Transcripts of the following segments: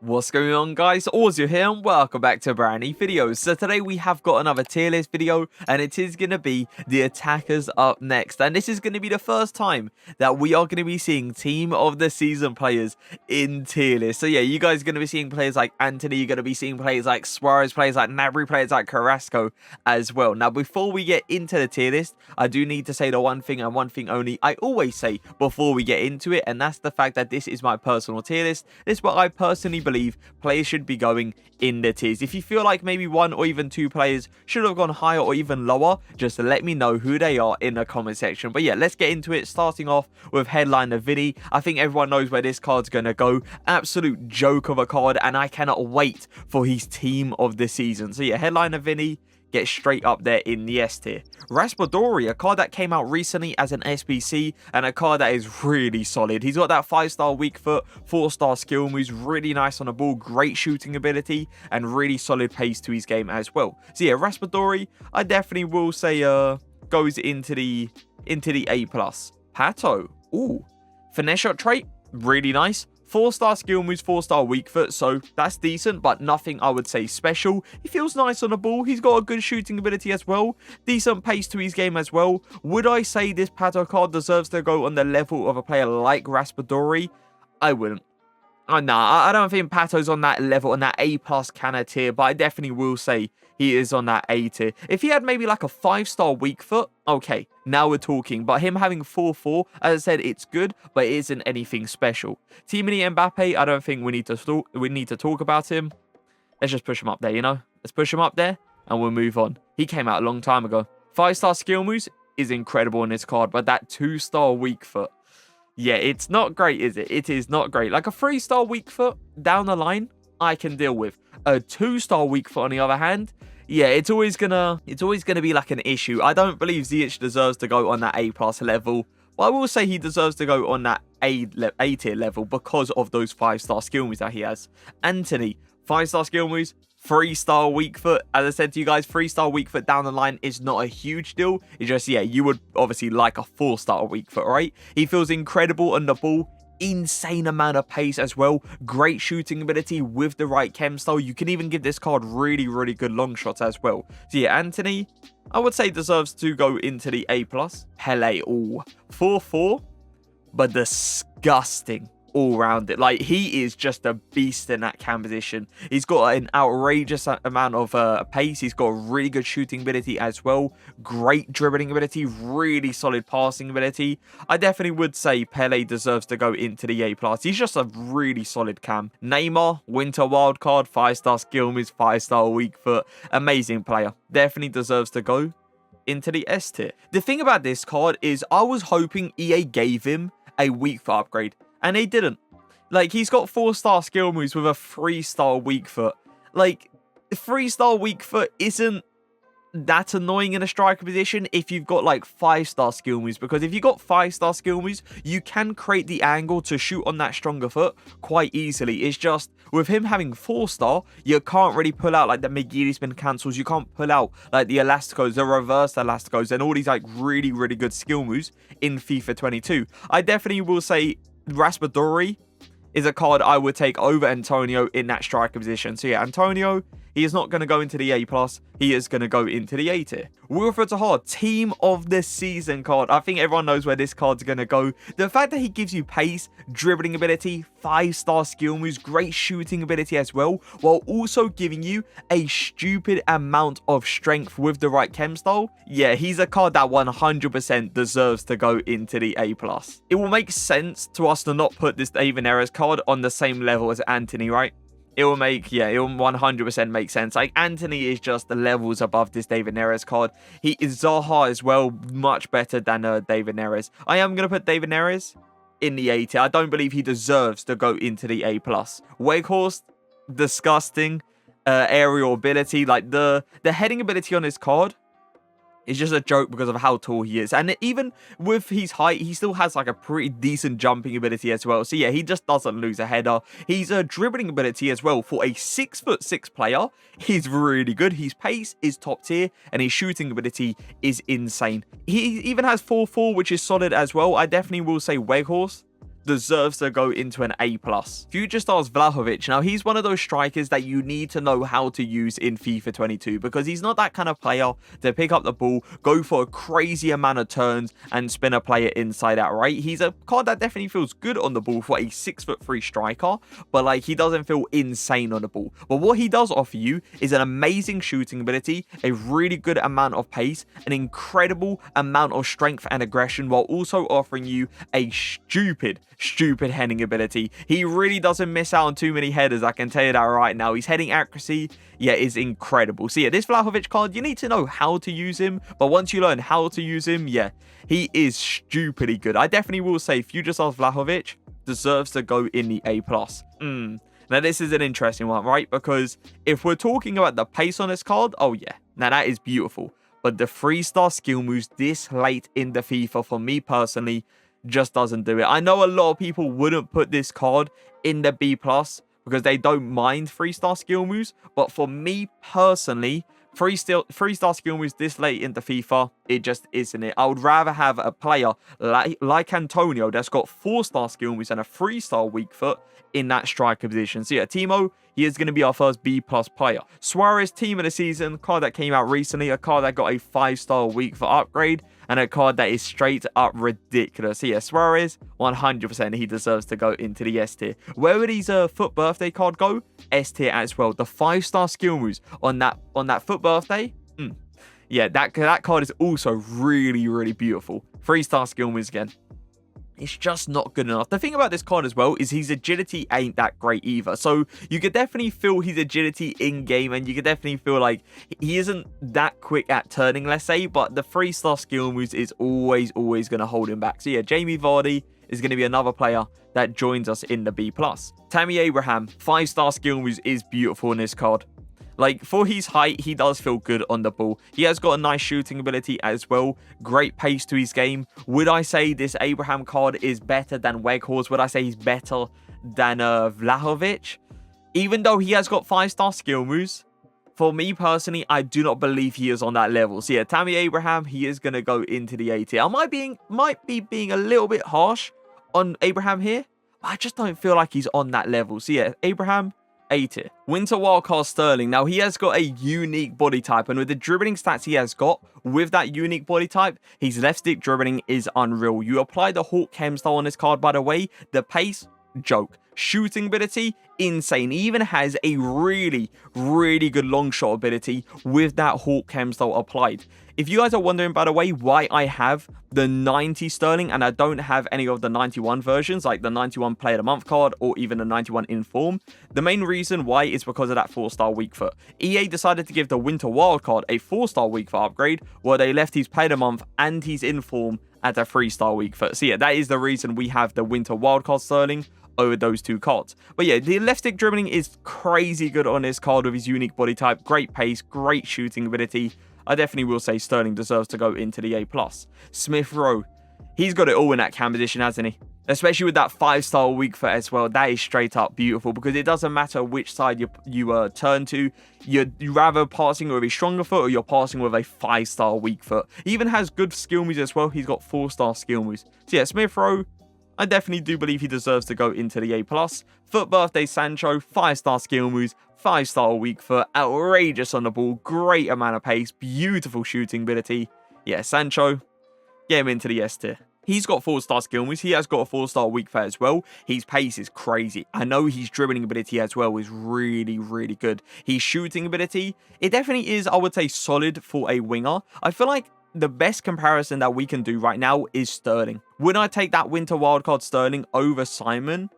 What's going on, guys? Auzio here and welcome back to a brand new video. So today we have got another tier list video and it is going to be the attackers up next, and this is going to be the first time that we are going to be seeing team of the season players in tier list. So yeah, you guys are going to be seeing players like Anthony, you're going to be seeing players like Suarez, players like Gnabry, players like Carrasco as well. Now before we get into the tier list, I do need to say the one thing and one thing only I always say before we get into it, and that's the fact that this is my personal tier list. This is what I personally believe players should be going in the tiers. If you feel like maybe one or even two players should have gone higher or even lower, just let me know who they are in the comment section. But yeah, let's get into it, starting off with headliner Vinny. I think everyone knows where this card's gonna go. Absolute joke of a card, and I cannot wait for his team of the season. So yeah, headliner Vinny gets straight up there in the S tier. Raspadori, a card that came out recently as an SBC and a card that is really solid. He's got that 5-star weak foot, 4-star skill moves, really nice on the ball, great shooting ability, and really solid pace to his game as well. So yeah, Raspadori, I definitely will say goes into the A+. Pato, ooh, finesse shot trait, really nice. 4-star skill moves, 4-star weak foot, so that's decent, but nothing I would say special. He feels nice on the ball. He's got a good shooting ability as well. Decent pace to his game as well. Would I say this Pato card deserves to go on the level of a player like Raspadori? I wouldn't. Nah, I don't think Pato's on that level, on that A+ canna tier, but I definitely will say he is on that A tier. If he had maybe like a 5-star weak foot, okay, now we're talking. But him having 4-4, as I said, it's good, but it isn't anything special. Teamini Mbappe, I don't think we need to talk about him. Let's just push him up there, you know? Let's push him up there, and we'll move on. He came out a long time ago. 5-star skill moves is incredible in this card, but that 2-star weak foot, yeah, it's not great, is it? It is not great. Like a 3-star weak foot down the line, I can deal with. A 2-star weak foot, on the other hand, yeah, it's always gonna be like an issue. I don't believe Ziyech deserves to go on that A+ level, but I will say he deserves to go on that A tier level because of those 5-star skill moves that he has. Anthony, 5-star skill moves, 3-star weak foot. As I said to you guys, 3-star weak foot down the line is not a huge deal. It's just, yeah, you would obviously like a 4-star weak foot, right? He feels incredible on the ball. Insane amount of pace as well. Great shooting ability with the right chem style. You can even give this card really, really good long shots as well. So yeah, Anthony, I would say deserves to go into the A+. Pele, ooh, 4-4, but disgusting all round it. Like, he is just a beast in that cam position. He's got an outrageous amount of pace. He's got a really good shooting ability as well. Great dribbling ability, really solid passing ability. I definitely would say Pele deserves to go into the A+. He's just a really solid cam. Neymar, winter wildcard, 5-star skill moves, 5-star weak foot. Amazing player. Definitely deserves to go into the S tier. The thing about this card is I was hoping EA gave him a weak foot upgrade, and they didn't. Like, he's got 4-star skill moves with a 3-star weak foot. Like, 3-star weak foot isn't that annoying in a striker position if you've got like 5-star skill moves, because if you've got 5-star skill moves, you can create the angle to shoot on that stronger foot quite easily. It's just with him having 4-star, you can't really pull out like the Migiri spin cancels. You can't pull out like the elasticos, the reverse elasticos, and all these like really, really good skill moves in FIFA 22. I definitely will say Raspadori is a card I would take over Antonio in that striker position. So yeah, Antonio, he is not going to go into the A+. He is going to go into the A tier. Wilfred Zaha, team of the season card. I think everyone knows where this card's going to go. The fact that he gives you pace, dribbling ability, 5-star skill moves, great shooting ability as well, while also giving you a stupid amount of strength with the right chem style. Yeah, he's a card that 100% deserves to go into the A+. It will make sense to us to not put this David Neres card on the same level as Anthony, right? It will make, yeah, it will 100% make sense. Like, Anthony is just the levels above this David Neres card. He is Zaha as well, much better than David Neres. I am going to put David Neres in the A tier. I don't believe he deserves to go into the A+. Weghorst, disgusting. Aerial ability, like the heading ability on his card is just a joke because of how tall he is. And even with his height, he still has like a pretty decent jumping ability as well. So yeah, he just doesn't lose a header. He's a dribbling ability as well. For a 6'6" player, he's really good. His pace is top tier and his shooting ability is insane. He even has 4-4, which is solid as well. I definitely will say Weghorst deserves to go into an A+. Future Stars Vlahovic. Now, he's one of those strikers that you need to know how to use in FIFA 22 because he's not that kind of player to pick up the ball, go for a crazy amount of turns, and spin a player inside out, right? He's a card that definitely feels good on the ball for a 6'3" striker, but like he doesn't feel insane on the ball. But what he does offer you is an amazing shooting ability, a really good amount of pace, an incredible amount of strength and aggression, while also offering you a stupid heading ability. He really doesn't miss out on too many headers, I can tell you that right now. His heading accuracy, yeah, is incredible. So yeah, this Vlahovic card, you need to know how to use him, but once you learn how to use him, yeah, he is stupidly good. I definitely will say Future Stars Vlahovic deserves to go in the A+. Now, this is an interesting one, right? Because if we're talking about the pace on this card, oh yeah, now that is beautiful. But the 3-star skill moves this late in the FIFA, for me personally, just doesn't do it. I know a lot of people wouldn't put this card in the B+ because they don't mind 3-star skill moves. But for me personally, 3-star skill moves this late into FIFA, it just isn't it. I would rather have a player like Antonio that's got 4-star skill moves and a 3-star weak foot in that striker position. So yeah, Timo, he is going to be our first B+ player. Suarez, team of the season, card that came out recently, a card that got a 5-star weak foot upgrade, and a card that is straight up ridiculous. So yeah, Suarez, 100% he deserves to go into the S tier. Where would his foot birthday card go? S tier as well. The 5-star skill moves on that foot birthday. Yeah, that card is also really beautiful. 3-star skill moves again. It's just not good enough. The thing about this card as well is his agility ain't that great either. So you could definitely feel his agility in game, and you could definitely feel like he isn't that quick at turning, let's say, but the 3-star skill moves is always going to hold him back. So yeah, Jamie Vardy is going to be another player that joins us in the B+. Tammy Abraham, 5-star skill moves is beautiful in this card. Like, for his height, he does feel good on the ball. He has got a nice shooting ability as well. Great pace to his game. Would I say this Abraham card is better than Weghorst? Would I say he's better than Vlahovic? Even though he has got 5-star skill moves, for me personally, I do not believe he is on that level. So yeah, Tammy Abraham, he is going to go into the A tier. I might be being a little bit harsh on Abraham here. I just don't feel like he's on that level. So yeah, Abraham, A tier. Winter Wildcard Sterling. Now, he has got a unique body type, and with the dribbling stats he has got with that unique body type, his left stick dribbling is unreal. You apply the Hawk chem style on this card, by the way, the pace, joke. Shooting ability, insane. He even has a really good long shot ability with that Hawk chem style applied. If you guys are wondering, by the way, why I have the 90 Sterling and I don't have any of the 91 versions, like the 91 Player of the Month card or even the 91 Inform, the main reason why is because of that 4-star weak foot. EA decided to give the Winter Wildcard a 4-star weak foot upgrade, where they left his Player of the Month and his Inform at a 3-star weak foot. So yeah, that is the reason we have the Winter Wildcard Sterling over those two cards. But yeah, the left stick dribbling is crazy good on this card with his unique body type, great pace, great shooting ability. I definitely will say Sterling deserves to go into the A+. Smith Rowe, he's got it all in that cam position, hasn't he? Especially with that 5-star weak foot as well. That is straight up beautiful, because it doesn't matter which side you turn to. You're rather passing with a stronger foot or you're passing with a 5-star weak foot. He even has good skill moves as well. He's got 4-star skill moves. So yeah, Smith Rowe, I definitely do believe he deserves to go into the A+. Foot birthday Sancho, 5-star skill moves, 5-star weak foot, outrageous on the ball, great amount of pace, beautiful shooting ability. Yeah, Sancho, get him into the S tier. He's got 4-star skill moves. He has got a 4-star weak foot as well. His pace is crazy. I know his dribbling ability as well is really good. His shooting ability, it definitely is, I would say, solid for a winger. I feel like the best comparison that we can do right now is Sterling. Would I take that Winter Wildcard Sterling over Simon?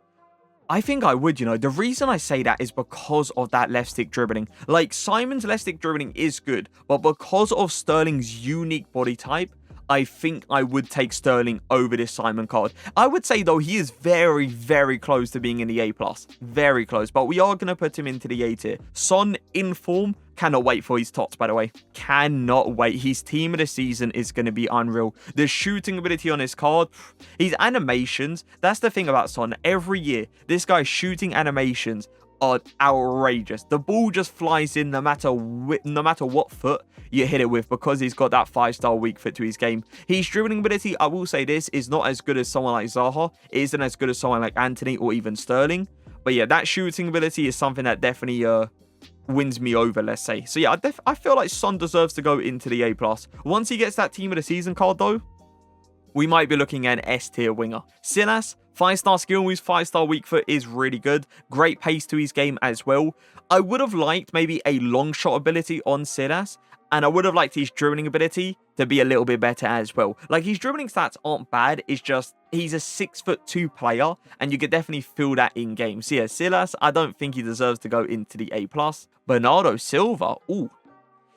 I think I would, you know. The reason I say that is because of that left stick dribbling. Like, Simon's left stick dribbling is good, but because of Sterling's unique body type, I think I would take Sterling over this Simon card. I would say, though, he is very close to being in the A+. Very close, but we are going to put him into the A tier. Son, in form, cannot wait for his tots, by the way. Cannot wait. His team of the season is going to be unreal. The shooting ability on his card, his animations, that's the thing about Son. Every year, this guy's shooting animations are outrageous. The ball just flies in no matter what foot you hit it with, because he's got that 5-star weak foot to his game. His dribbling ability, I will say this, is not as good as someone like Zaha. It isn't as good as someone like Antony or even Sterling. But yeah, that shooting ability is something that definitely wins me over, let's say. So yeah, I feel like Son deserves to go into the A+. Once he gets that team of the season card though, we might be looking at an S-tier winger. Silas, 5-star skill moves, 5-star weak foot is really good. Great pace to his game as well. I would have liked maybe a long shot ability on Silas, and I would have liked his dribbling ability to be a little bit better as well. Like, his dribbling stats aren't bad. It's just he's a 6'2" player, and you could definitely feel that in game. So yeah, Silas, I don't think he deserves to go into the A+. Bernardo Silva, ooh.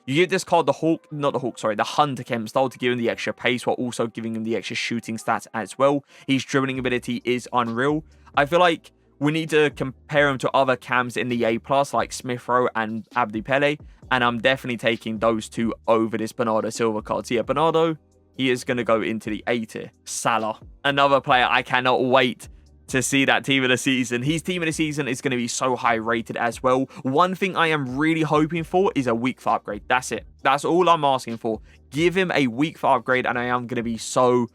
You give this card the Hunter Chem style to give him the extra pace while also giving him the extra shooting stats as well. His dribbling ability is unreal. I feel like we need to compare him to other cams in the A+, like Smith Rowe and Abdi Pele, and I'm definitely taking those two over this Bernardo Silva card. So yeah, Bernardo, he is going to go into the A tier. Salah, another player I cannot wait to see that team of the season. His team of the season is going to be so high rated as well. One thing I am really hoping for is a weak foot upgrade. That's it. That's all I'm asking for. Give him a weak foot upgrade and I am going to be so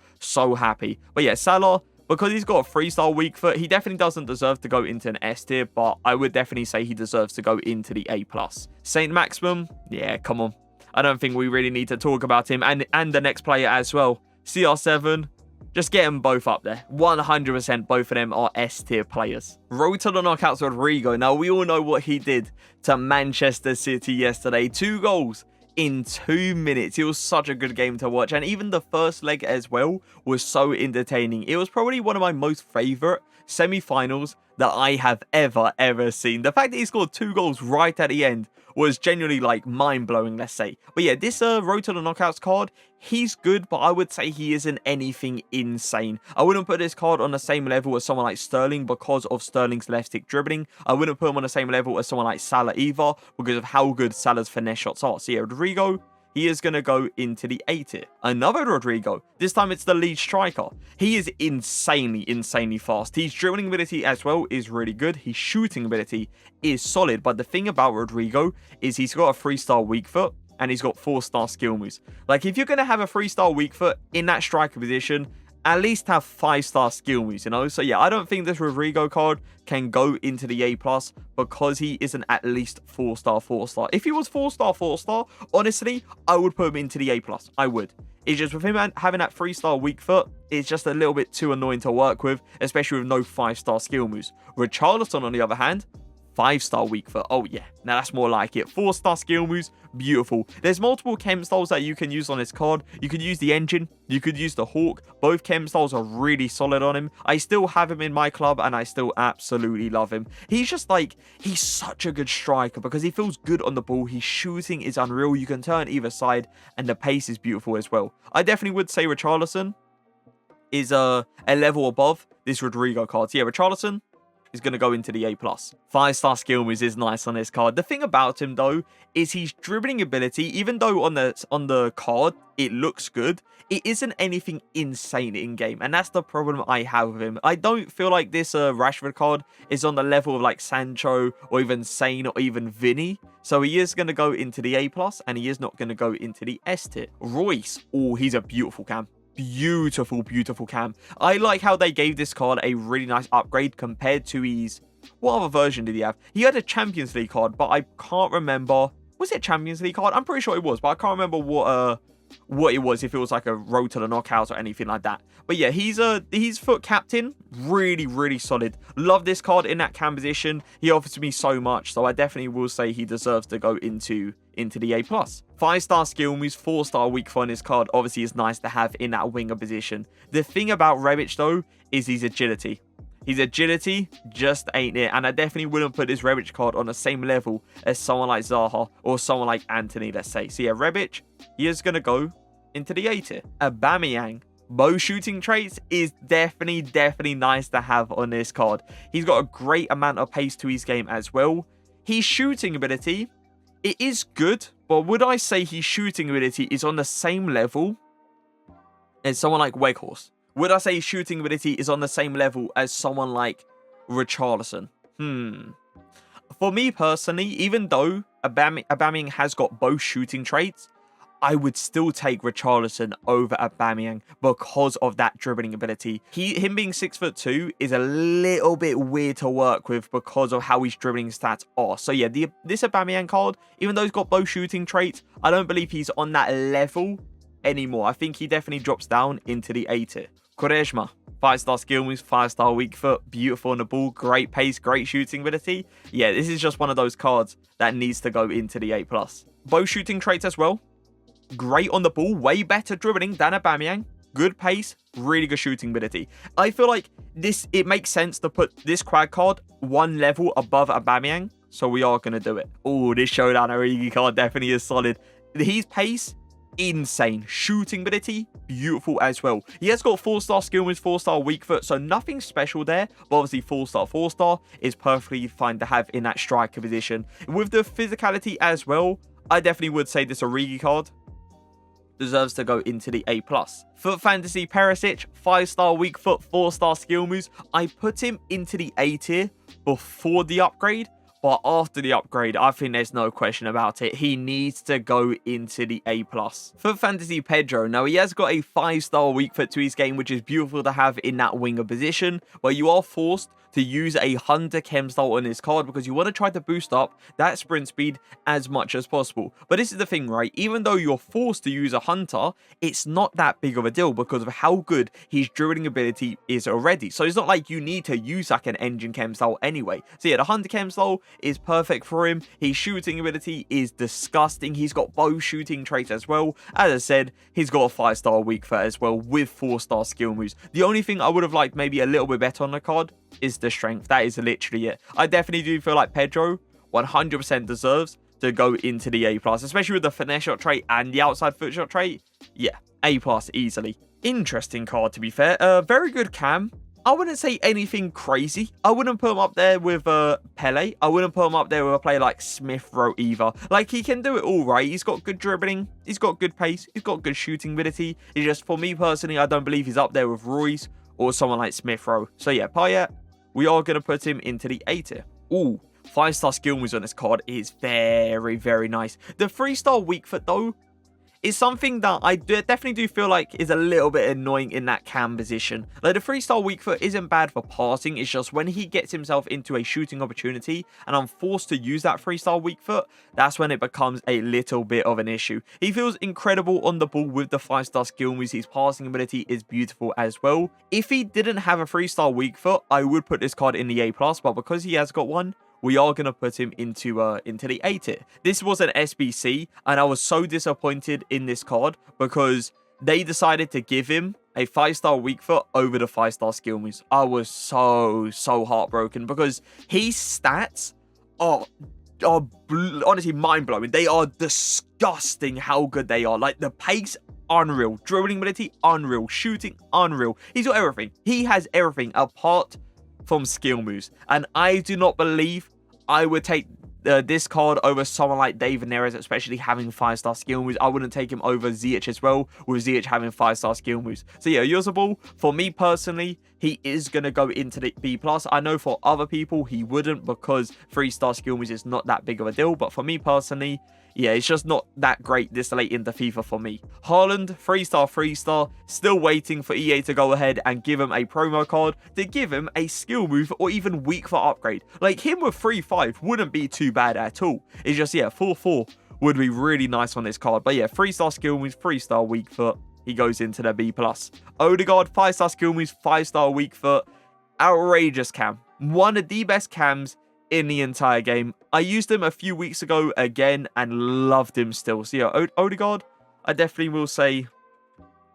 happy. But yeah, Salah, because he's got a 3-star weak foot, he definitely doesn't deserve to go into an S tier, but I would definitely say he deserves to go into the A+. Saint Maximum, yeah, come on. I don't think we really need to talk about him. And the next player as well, CR7. Just get them both up there. 100% both of them are S-tier players. Road to the knockouts, Rodrigo. Now, we all know what he did to Manchester City yesterday. 2 goals in 2 minutes. It was such a good game to watch. And even the first leg as well was so entertaining. It was probably one of my most favourite semi-finals that I have ever seen. The fact that he scored 2 goals right at the end was genuinely like mind-blowing, let's say. But yeah, this Road to the Knockouts card, he's good, but I would say he isn't anything insane. I wouldn't put this card on the same level as someone like Sterling because of Sterling's left stick dribbling. I wouldn't put him on the same level as someone like Salah either because of how good Salah's finesse shots are. So yeah, Rodrigo, he is going to go into the A tier. Another Rodrigo. This time it's the lead striker. He is insanely fast. His dribbling ability as well is really good. His shooting ability is solid. But the thing about Rodrigo is he's got a 3-star weak foot and he's got 4-star skill moves. Like, if you're going to have a 3-star weak foot in that striker position, at least have 5-star skill moves, you know? So yeah, I don't think this Rodrigo card can go into the A+ because he isn't at least 4-star. If he was 4-star, honestly, I would put him into the A+. I would. It's just with him having that 3-star weak foot, it's just a little bit too annoying to work with, especially with no 5-star skill moves. Richarlison, on the other hand, 5-star weak foot. Oh yeah, now that's more like it. 4-star skill moves, beautiful. There's multiple chem styles that you can use on this card. You could use the engine, you could use the hawk. Both chem styles are really solid on him. I still have him in my club and I still absolutely love him. He's just like, he's such a good striker because he feels good on the ball. His shooting is unreal. You can turn either side and the pace is beautiful as well. I definitely would say Richarlison is a level above this Rodrigo card. So yeah, Richarlison is going to go into the A+. 5-star skill moves is nice on this card. The thing about him, though, is his dribbling ability, even though on the card it looks good, it isn't anything insane in-game. And that's the problem I have with him. I don't feel like this Rashford card is on the level of like Sancho or even Sane or even Vinny. So he is going to go into the A+, and he is not going to go into the S tier. Royce, oh, he's a beautiful cam. Beautiful cam. I like how they gave this card a really nice upgrade compared to his... What other version did he have? He had a Champions League card, but I can't remember. Was it a Champions League card? I'm pretty sure it was, but I can't remember what it was, if it was like a Road to the Knockouts or anything like that. But yeah, he's foot captain, really solid. Love this card in that cam position. He offers me so much, so I definitely will say he deserves to go into the A+. 5-star skill moves, 4-star weak foot on his card obviously is nice to have in that winger position. The thing about Rebic though is his agility. His agility just ain't it, and I definitely wouldn't put this Rebic card on the same level as someone like Zaha or someone like Antony, let's say. So yeah, Rebic, he is going to go into the A tier. Aubameyang, bow shooting traits is definitely nice to have on this card. He's got a great amount of pace to his game as well. His shooting ability, it is good, but would I say his shooting ability is on the same level as someone like Weghorst? Would I say his shooting ability is on the same level as someone like Richarlison? For me personally, even though Aubameyang has got both shooting traits, I would still take Richarlison over Aubameyang because of that dribbling ability. Him being 6'2" is a little bit weird to work with because of how his dribbling stats are. So yeah, this Aubameyang card, even though he's got both shooting traits, I don't believe he's on that level anymore. I think he definitely drops down into the A tier. Quaresma, 5-star skill moves, 5-star weak foot, beautiful on the ball, great pace, great shooting ability. Yeah, this is just one of those cards that needs to go into the A+. Both shooting traits as well. Great on the ball, way better dribbling than Aubameyang. Good pace, really good shooting ability. I feel like it makes sense to put this quad card one level above Aubameyang, so we are going to do it. Oh, this Showdown Origi card definitely is solid. His pace, insane. Shooting ability, beautiful as well. He has got 4-star skill moves, 4-star weak foot, so nothing special there, but obviously 4-star is perfectly fine to have in that striker position. With the physicality as well, I definitely would say this Origi card deserves to go into the A+. Foot Fantasy Perisic, 5-star weak foot, 4-star skill moves. I put him into the A tier before the upgrade, but after the upgrade, I think there's no question about it. He needs to go into the A+. Foot Fantasy Pedro, now he has got a 5-star weak foot to his game, which is beautiful to have in that winger position, where you are forced to use a Hunter chem style on his card because you want to try to boost up that sprint speed as much as possible. But this is the thing, right? Even though you're forced to use a Hunter, it's not that big of a deal because of how good his dribbling ability is already. So it's not like you need to use like an engine chem style anyway. So yeah, the Hunter chem style is perfect for him. His shooting ability is disgusting. He's got both shooting traits as well. As I said, he's got a 5-star weak foot as well with 4-star skill moves. The only thing I would have liked maybe a little bit better on the card is the strength. That is literally it. I definitely do feel like Pedro 100% deserves to go into the A+, especially with the finesse shot trait and the outside foot shot trait. Yeah, A+ easily. Interesting card, to be fair. Very good cam. I wouldn't say anything crazy. I wouldn't put him up there with Pele. I wouldn't put him up there with a player like Smith Rowe either. Like, he can do it all right. He's got good dribbling. He's got good pace. He's got good shooting ability. It's just, for me personally, I don't believe he's up there with Royce or someone like Smith Rowe. So yeah, Payet, we are going to put him into the A tier. Ooh, 5-star skill moves on this card is very, very nice. The 3-star weak foot, though, is something that I definitely do feel like is a little bit annoying in that cam position. Like, the 3-star weak foot isn't bad for passing. It's just when he gets himself into a shooting opportunity and I'm forced to use that 3-star weak foot, that's when it becomes a little bit of an issue. He feels incredible on the ball with the 5-star skill moves. His passing ability is beautiful as well. If he didn't have a 3-star weak foot, I would put this card in the A+, but because he has got one, we are going to put him into the A tier. This was an SBC, and I was so disappointed in this card because they decided to give him a 5-star weak foot over the 5-star skill moves. I was so heartbroken because his stats are honestly mind-blowing. They are disgusting how good they are. Like, the pace, unreal. Dribbling ability, unreal. Shooting, unreal. He's got everything. He has everything apart from skill moves, and I do not believe I would take this card over someone like David Neres, especially having 5-star skill moves. I wouldn't take him over Ziyech as well, with Ziyech having 5-star skill moves. So yeah, usable. For me personally, he is going to go into the B+. I know for other people he wouldn't because 3-star skill moves is not that big of a deal, but for me personally, yeah, it's just not that great this late into FIFA for me. Haaland, 3-star, still waiting for EA to go ahead and give him a promo card to give him a skill move or even weak foot upgrade. Like, him with 3-5 wouldn't be too bad at all. It's just, yeah, 4-4 would be really nice on this card. But yeah, 3-star skill moves, 3-star weak foot. He goes into the B+. Odegaard, 5-star skill moves, 5-star weak foot. Outrageous cam. One of the best cams in the entire game. I used him a few weeks ago again and loved him still. So yeah, Odegaard, I definitely will say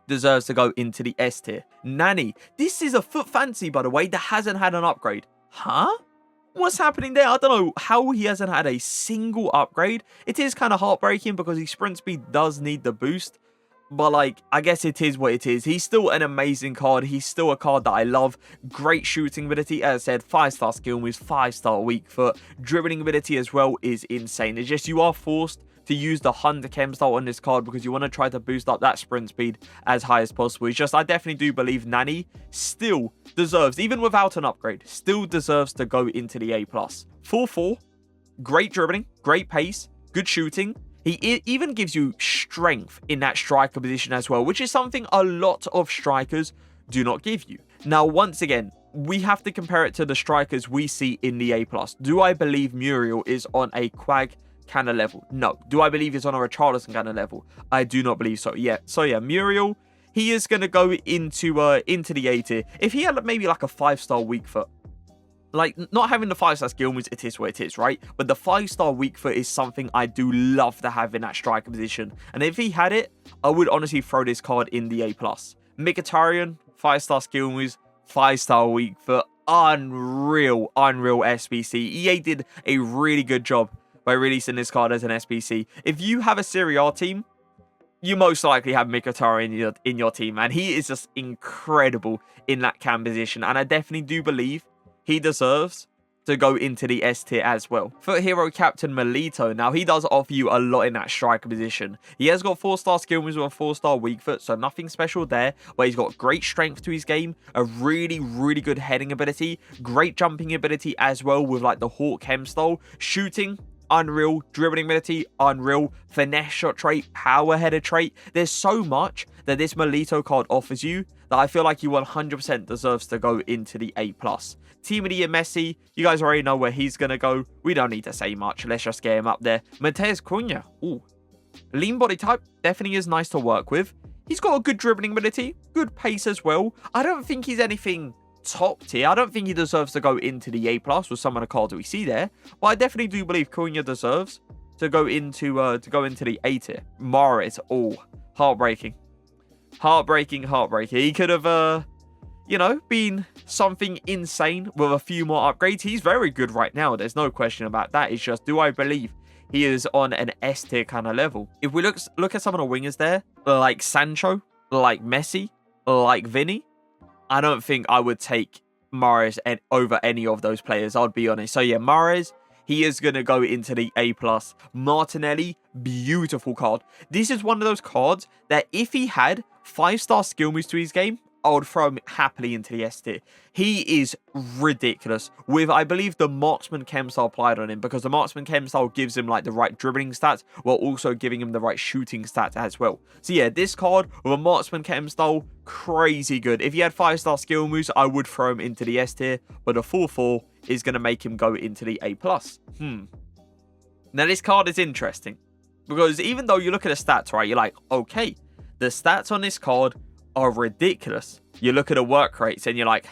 deserves to go into the S tier. Nani, this is a foot fancy, by the way, that hasn't had an upgrade. Huh? What's happening there? I don't know how he hasn't had a single upgrade. It is kind of heartbreaking because his sprint speed does need the boost. But, like, I guess it is what it is. He's still an amazing card. He's still a card that I love. Great shooting ability. As I said, 5-star skill moves, 5-star weak foot. Dribbling ability as well is insane. It's just you are forced to use the Hunter chem style on this card because you want to try to boost up that sprint speed as high as possible. It's just, I definitely do believe Nani still deserves, even without an upgrade, still deserves to go into the A+. 4-4. great dribbling, great pace, good shooting. He even gives you strength in that striker position as well, which is something a lot of strikers do not give you. Now, once again, we have to compare it to the strikers we see in the A+. Do I believe Muriel is on a Quag kind of level? No. Do I believe he's on a Richarlison kind of level? I do not believe so. Yeah. So yeah, Muriel, he is going to go into the A tier. If he had maybe like a 5-star weak foot, like, not having the 5-star skill moves, it is what it is, right? But the 5-star weak foot is something I do love to have in that striker position. And if he had it, I would honestly throw this card in the A+. Mkhitaryan, 5-star skill moves, 5-star weak foot. Unreal SBC. EA did a really good job by releasing this card as an SBC. If you have a Serie A team, you most likely have Mkhitaryan in your team. And he is just incredible in that cam position. And I definitely do believe he deserves to go into the S tier as well. For hero captain Melito, now he does offer you a lot in that striker position. He has got 4-star skill moves with a 4-star weak foot, so nothing special there, but he's got great strength to his game, a really good heading ability, great jumping ability as well with like the Hawk Hem style, shooting, unreal, dribbling ability, unreal, finesse shot trait, power header trait. There's so much that this Melito card offers you that I feel like he 100% deserves to go into the A+. Team of the Year Messi, you guys already know where he's going to go. We don't need to say much. Let's just get him up there. Mateus Cunha, ooh. Lean body type, definitely is nice to work with. He's got a good dribbling ability, good pace as well. I don't think he's anything top tier. I don't think he deserves to go into the A+ with some of the cards that we see there. But I definitely do believe Cunha deserves to go into the A tier. Morris, oh, heartbreaking. Heartbreaking. He could have, you know, been something insane with a few more upgrades. He's very good right now. There's no question about that. It's just, do I believe he is on an S tier kind of level? If we look at some of the wingers there, like Sancho, like Messi, like Vinny, I don't think I would take Mahrez over any of those players, I'll be honest. So yeah, Mahrez, he is going to go into the A+. Martinelli, beautiful card. This is one of those cards that if he had 5-star skill moves to his game, I would throw him happily into the S tier. He is ridiculous with, I believe, the Marksman Chem style applied on him, because the Marksman Chem style gives him like the right dribbling stats while also giving him the right shooting stats as well. So yeah, this card with a Marksman Chem style, crazy good. If he had 5-star skill moves, I would throw him into the S tier, but a 4-4 is going to make him go into the A+. Now this card is interesting because even though you look at the stats, right, you're like, okay, the stats on this card are ridiculous. You look at the work rates and you're like,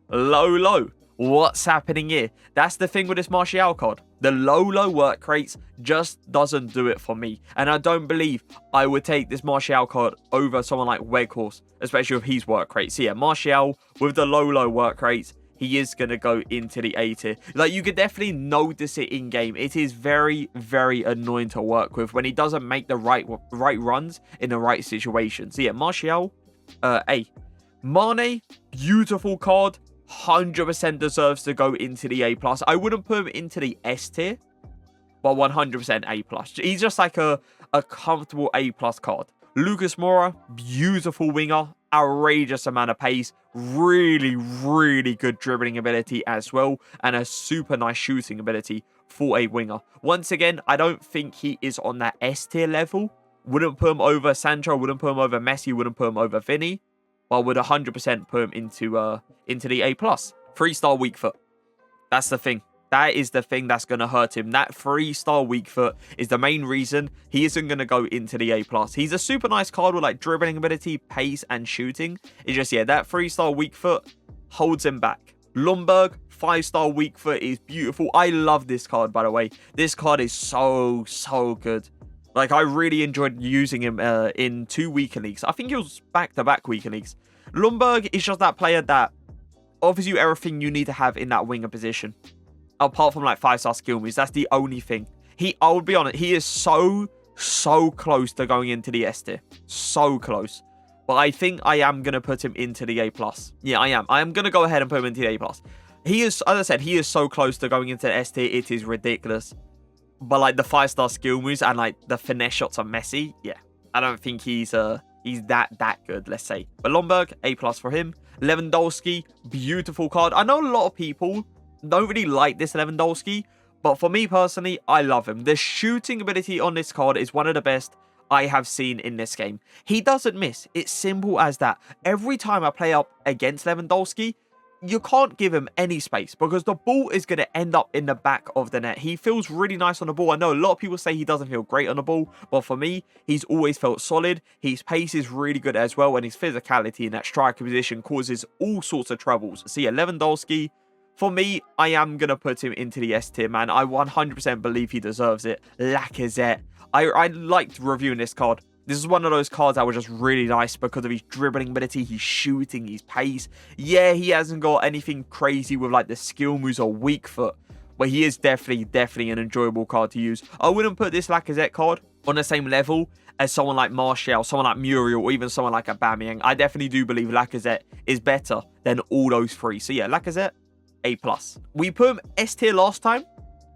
low. What's happening here? That's the thing with this Martial card. The low work rates just doesn't do it for me. And I don't believe I would take this Martial card over someone like Weghorst, especially with his work rates. So yeah, Martial with the low work rates, he is going to go into the A tier. Like, you could definitely notice it in game. It is very annoying to work with when he doesn't make the right runs in the right situations. So yeah, Martial, A. Mane, beautiful card. 100% deserves to go into the A+. I wouldn't put him into the S tier, but 100% A+. He's just like a comfortable A+ card. Lucas Moura, beautiful winger, outrageous amount of pace, really good dribbling ability as well, and a super nice shooting ability for a winger. Once again, I don't think he is on that S tier level. Wouldn't put him over Sancho, wouldn't put him over Messi, wouldn't put him over Vinny, but would 100% put him into the A+. 3-star weak foot. That's the thing. That is the thing that's going to hurt him. That 3-star weak foot is the main reason he isn't going to go into the A+. He's a super nice card with like dribbling ability, pace, and shooting. It's just, yeah, that 3-star weak foot holds him back. Lundberg, 5-star weak foot is beautiful. I love this card, by the way. This card is so good. Like, I really enjoyed using him in 2 weekend leagues. I think it was back-to-back weekend leagues. Lundberg is just that player that offers you everything you need to have in that winger position. Apart from like 5-star skill moves, that's the only thing. I would be honest, he is so close to going into the S tier. So close. But I think I am going to put him into the A+. Yeah, I am. I am going to go ahead and put him into the A+. He is, as I said, he is so close to going into the S tier, it is ridiculous. But like the 5-star skill moves and like the finesse shots on Messi, yeah. I don't think he's that good, let's say. But Lundberg, A+ for him. Lewandowski, beautiful card. I know a lot of people don't really like this Lewandowski, But for me personally, I love him. The shooting ability on this card is one of the best I have seen in this game. He doesn't miss. It's simple as that. Every time I play up against Lewandowski, you can't give him any space because the ball is going to end up in the back of the net. He feels really nice on the ball. I know a lot of people say he doesn't feel great on the ball, but for me, he's always felt solid. His pace is really good as well, and his physicality in that striker position causes all sorts of troubles. See, Lewandowski, for me, I am going to put him into the S tier, man. I 100% believe he deserves it. Lacazette. I liked reviewing this card. This is one of those cards that was just really nice because of his dribbling ability, his shooting, his pace. Yeah, he hasn't got anything crazy with like the skill moves or weak foot, but he is definitely an enjoyable card to use. I wouldn't put this Lacazette card on the same level as someone like Martial, someone like Muriel, or even someone like Aubameyang. I definitely do believe Lacazette is better than all those three. So yeah, Lacazette, A+. We put him S tier last time,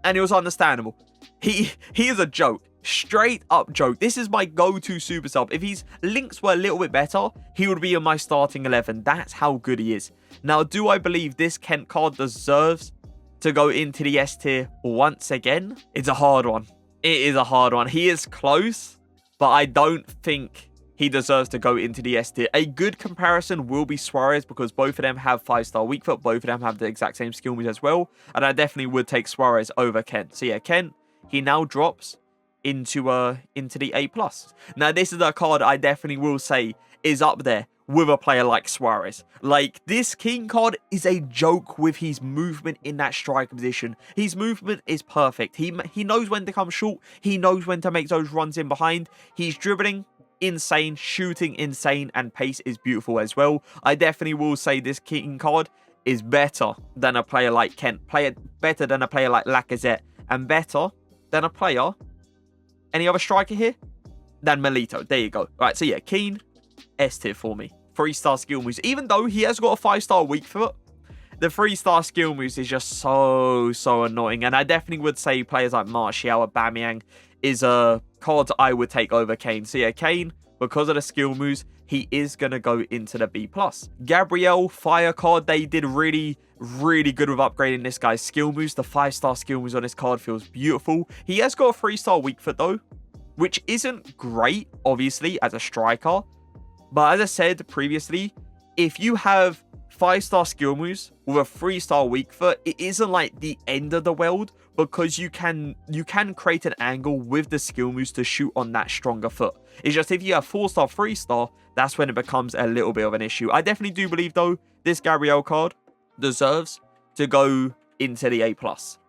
and it was understandable. He is a joke. Straight up joke. This is my go-to super sub. If his links were a little bit better, he would be in my starting 11. That's how good he is. Now, do I believe this Kent card deserves to go into the S tier once again? It's a hard one. It is a hard one. He is close, but I don't think he deserves to go into the S tier. A good comparison will be Suarez because both of them have 5-star weak foot. Both of them have the exact same skill moves as well. And I definitely would take Suarez over Kent. So yeah, Kent, he now drops into the A+. Now, this is a card I definitely will say is up there with a player like Suarez. Like, this King card is a joke with his movement in that striker position. His movement is perfect. He knows when to come short. He knows when to make those runs in behind. He's dribbling insane, shooting insane, and pace is beautiful as well. I definitely will say this King card is better than a player like Kent, better than a player like Lacazette, and better than a player, any other striker here, than Milito. There you go. Right, so yeah, Keane, S tier for me. 3-star skill moves. Even though he has got a 5-star weak foot, the 3-star skill moves is just so annoying. And I definitely would say players like Martial, Aubameyang is a card I would take over Kane. So yeah, Kane, because of the skill moves, he is going to go into the B+. Gabriel, fire card, they did really good with upgrading this guy's skill moves. The 5-star skill moves on this card feels beautiful. He has got a 3-star weak foot though, which isn't great, obviously, as a striker. But as I said previously, if you have 5-star skill moves with a 3-star weak foot, it isn't like the end of the world because you can create an angle with the skill moves to shoot on that stronger foot. It's just if you have 4-star, 3-star, that's when it becomes a little bit of an issue. I definitely do believe though, this Gabriel card deserves to go into the A+.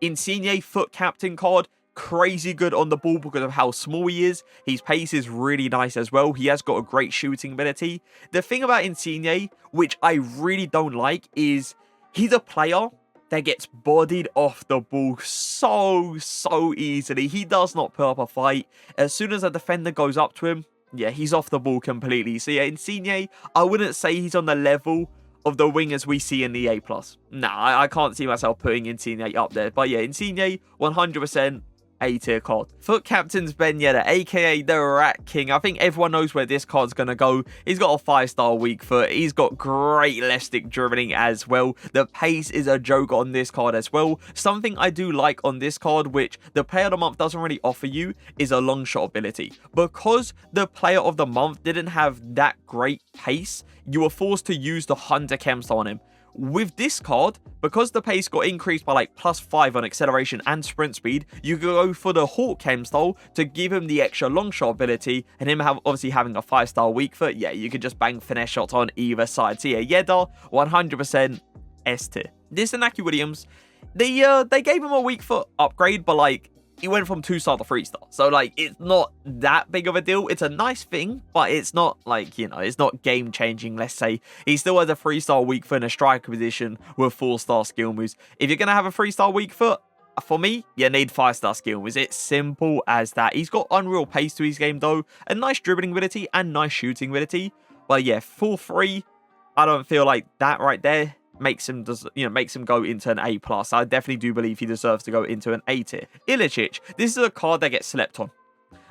Insigne, foot captain card, crazy good on the ball because of how small he is. His pace is really nice as well. He has got a great shooting ability. The thing about Insigne, which I really don't like, is he's a player that gets bodied off the ball so easily. He does not put up a fight. As soon as a defender goes up to him, yeah, he's off the ball completely. So yeah, Insigne, I wouldn't say he's on the level of the wingers we see in the A+. Nah, I can't see myself putting Insigne up there. But yeah, Insigne, 100% A tier card. Foot captain's Ben Yedder, aka the Rat King. I think everyone knows where this card's gonna go. He's got a 5-star weak foot. He's got great elastic dribbling as well. The pace is a joke on this card as well. Something I do like on this card, which the player of the month doesn't really offer you, is a long shot ability. Because the player of the month didn't have that great pace, you were forced to use the Hunter Chem style on him. With this card, because the pace got increased by like +5 on acceleration and sprint speed, you could go for the Hawk Chem style to give him the extra long shot ability, and him obviously having a 5-star weak foot, yeah, you could just bang finesse shots on either side. So yeah, Yedder, 100% S tier. This Inaki Williams, they gave him a weak foot upgrade, but like, he went from 2-star to 3-star. So, like, it's not that big of a deal. It's a nice thing, but it's not, like, you know, it's not game-changing, let's say. He still has a 3-star weak foot in a striker position with 4-star skill moves. If you're going to have a 3-star weak foot, for me, you need 5-star skill moves. It's simple as that. He's got unreal pace to his game, though. A nice dribbling ability and nice shooting ability. But, yeah, 4-3, I don't feel like that right there makes him go into an A+. I definitely do believe he deserves to go into an A tier. Ilicic, this is a card that gets slept on.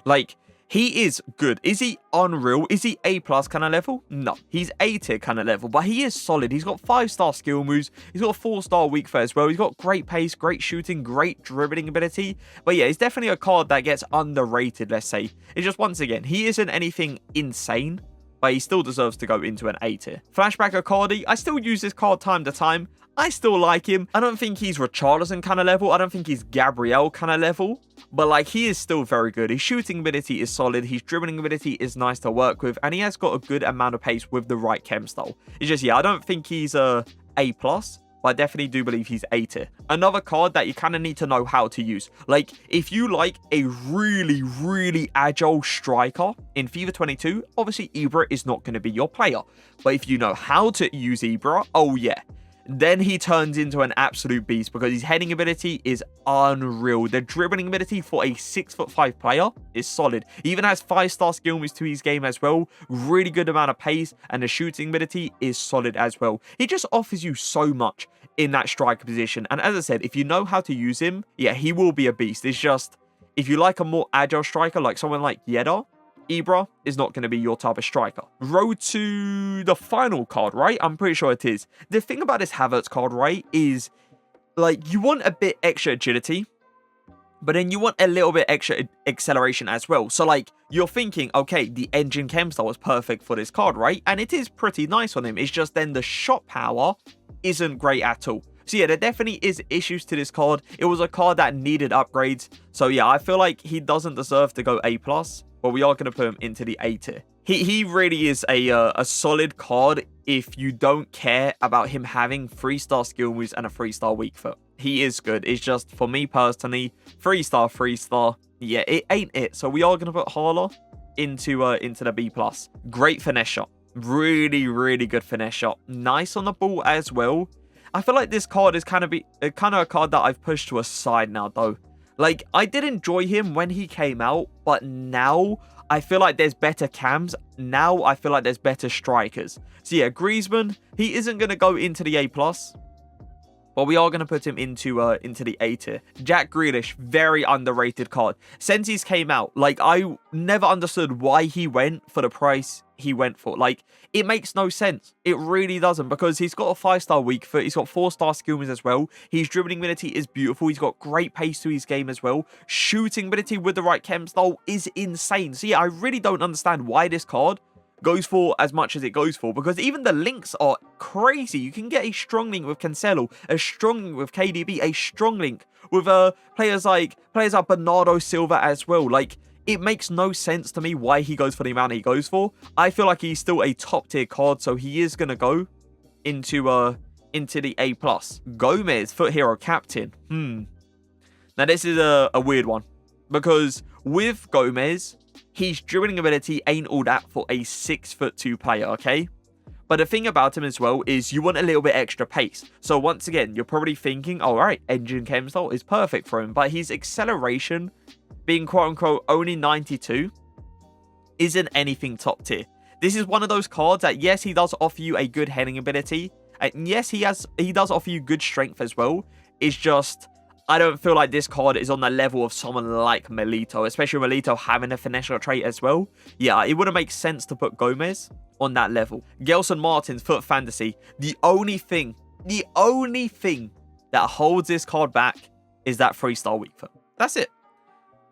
Like, He is good. Is he unreal? Is he A+ kind of level? No. He's A tier kind of level, but he is solid. He's got 5-star skill moves. He's got a 4-star weak foot as well. He's got great pace, great shooting, great dribbling ability. But yeah, he's definitely a card that gets underrated, let's say. It's just, once again, he isn't anything insane, but he still deserves to go into an A tier. Flashback Icardi. I still use this card time to time. I still like him. I don't think he's Richarlison kind of level. I don't think he's Gabriel kind of level. But like, he is still very good. His shooting ability is solid. His dribbling ability is nice to work with. And he has got a good amount of pace with the right chem style. It's just, yeah, I don't think he's a A+. But I definitely do believe he's A tier. Another card that you kind of need to know how to use. Like, if you like a really, really agile striker in FIFA 22, obviously Ibra is not going to be your player. But if you know how to use Ibra, oh yeah, then he turns into an absolute beast because his heading ability is unreal. The dribbling ability for a 6'5" player is solid. He even has 5-star skill moves to his game as well. Really good amount of pace, and the shooting ability is solid as well. He just offers you so much in that striker position. And as I said, if you know how to use him, yeah, he will be a beast. It's just, if you like a more agile striker, like someone like Yedda, Ibra is not going to be your type of striker. Road to the final card, right? I'm pretty sure it is. The thing about this Havertz card, right, is like, you want a bit extra agility, but then you want a little bit extra acceleration as well. So like, you're thinking, okay, the engine chem style is perfect for this card, right? And it is pretty nice on him. It's just then the shot power isn't great at all. So yeah, there definitely is issues to this card. It was a card that needed upgrades. So yeah, I feel like he doesn't deserve to go A+. But we are going to put him into the A tier. He really is a solid card if you don't care about him having 3-star skill moves and a 3-star weak foot. He is good. It's just, for me personally, 3-star. Yeah, it ain't it. So we are going to put Harla into the B+. Great finesse shot. Really, really good finesse shot. Nice on the ball as well. I feel like this card is kind of a card that I've pushed to a side now, though. Like, I did enjoy him when he came out, but now I feel like there's better cams. Now I feel like there's better strikers. So yeah, Griezmann, he isn't going to go into the A+, but we are going to put him into the A tier. Jack Grealish, very underrated card. Since he's came out, like, I never understood why he went for the price he went for. Like, it makes no sense. It really doesn't, because he's got a 5-star weak foot. He's got 4-star skill moves as well. His dribbling ability is beautiful. He's got great pace to his game as well. Shooting ability with the right chem style is insane. So yeah, I really don't understand why this card goes for as much as it goes for, because even the links are crazy. You can get a strong link with Cancelo, a strong link with KDB, a strong link with players like Bernardo Silva as well. Like, it makes no sense to me why he goes for the amount he goes for. I feel like he's still a top tier card, so he is gonna go into the A+. Gomez, foot hero captain. Now this is a weird one, because with Gomez, his dribbling ability ain't all that for a 6'2" player, okay? But the thing about him as well is you want a little bit extra pace. So once again, you're probably thinking, all right, engine chem style is perfect for him, but his acceleration, being quote-unquote only 92, isn't anything top tier. This is one of those cards that, yes, he does offer you a good heading ability, and yes, he does offer you good strength as well. It's just, I don't feel like this card is on the level of someone like Milito, especially Milito having a finesse trait as well. Yeah, it wouldn't make sense to put Gomez on that level. Gelson Martin's foot fantasy. The only thing that holds this card back is that 3-star weak foot. That's it.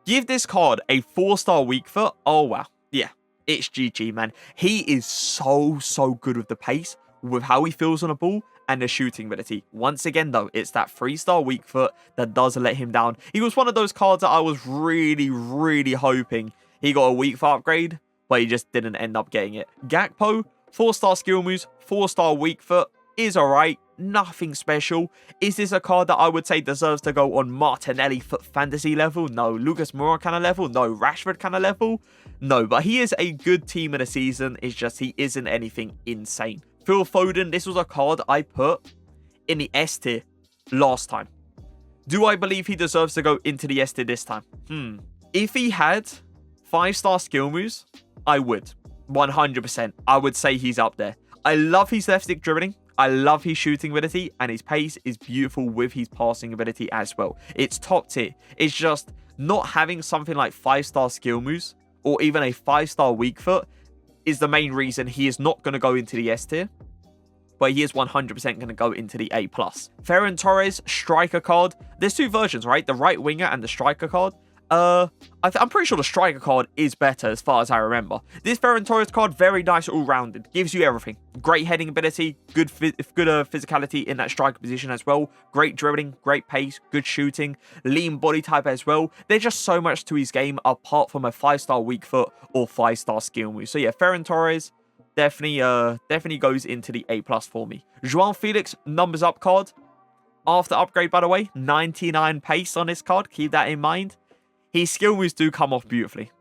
Give this card a 4-star weak foot. Oh, wow. Yeah, it's GG, man. He is so good with the pace, with how he feels on a ball, and the shooting ability. Once again, though, it's that 3-star weak foot that does let him down. He was one of those cards that I was really hoping he got a weak foot upgrade, but he just didn't end up getting it. Gakpo, 4-star skill moves, 4-star weak foot, is alright. Nothing special. Is this a card that I would say deserves to go on Martinelli foot fantasy level? No. Lucas Moura kind of level? No. Rashford kind of level? No. But he is a good team of the season. It's just he isn't anything insane. Phil Foden, this was a card I put in the S tier last time. Do I believe he deserves to go into the S tier this time? If he had 5-star skill moves, I would. 100%. I would say he's up there. I love his left stick dribbling. I love his shooting ability, and his pace is beautiful with his passing ability as well. It's top tier. It's just not having something like 5-star skill moves or even a 5-star weak foot is the main reason he is not going to go into the S tier, but he is 100% going to go into the A+. Ferran Torres, striker card. There's two versions, right? The right winger and the striker card. I'm pretty sure the striker card is better as far as I remember. This Ferran Torres card, very nice all-rounded. Gives you everything. Great heading ability, good physicality in that striker position as well. Great dribbling, great pace, good shooting, lean body type as well. There's just so much to his game apart from a 5-star weak foot or 5-star skill move. So yeah, Ferran Torres definitely goes into the A+ for me. João Felix, numbers up card. After upgrade, by the way, 99 pace on this card. Keep that in mind. His skill moves do come off beautifully.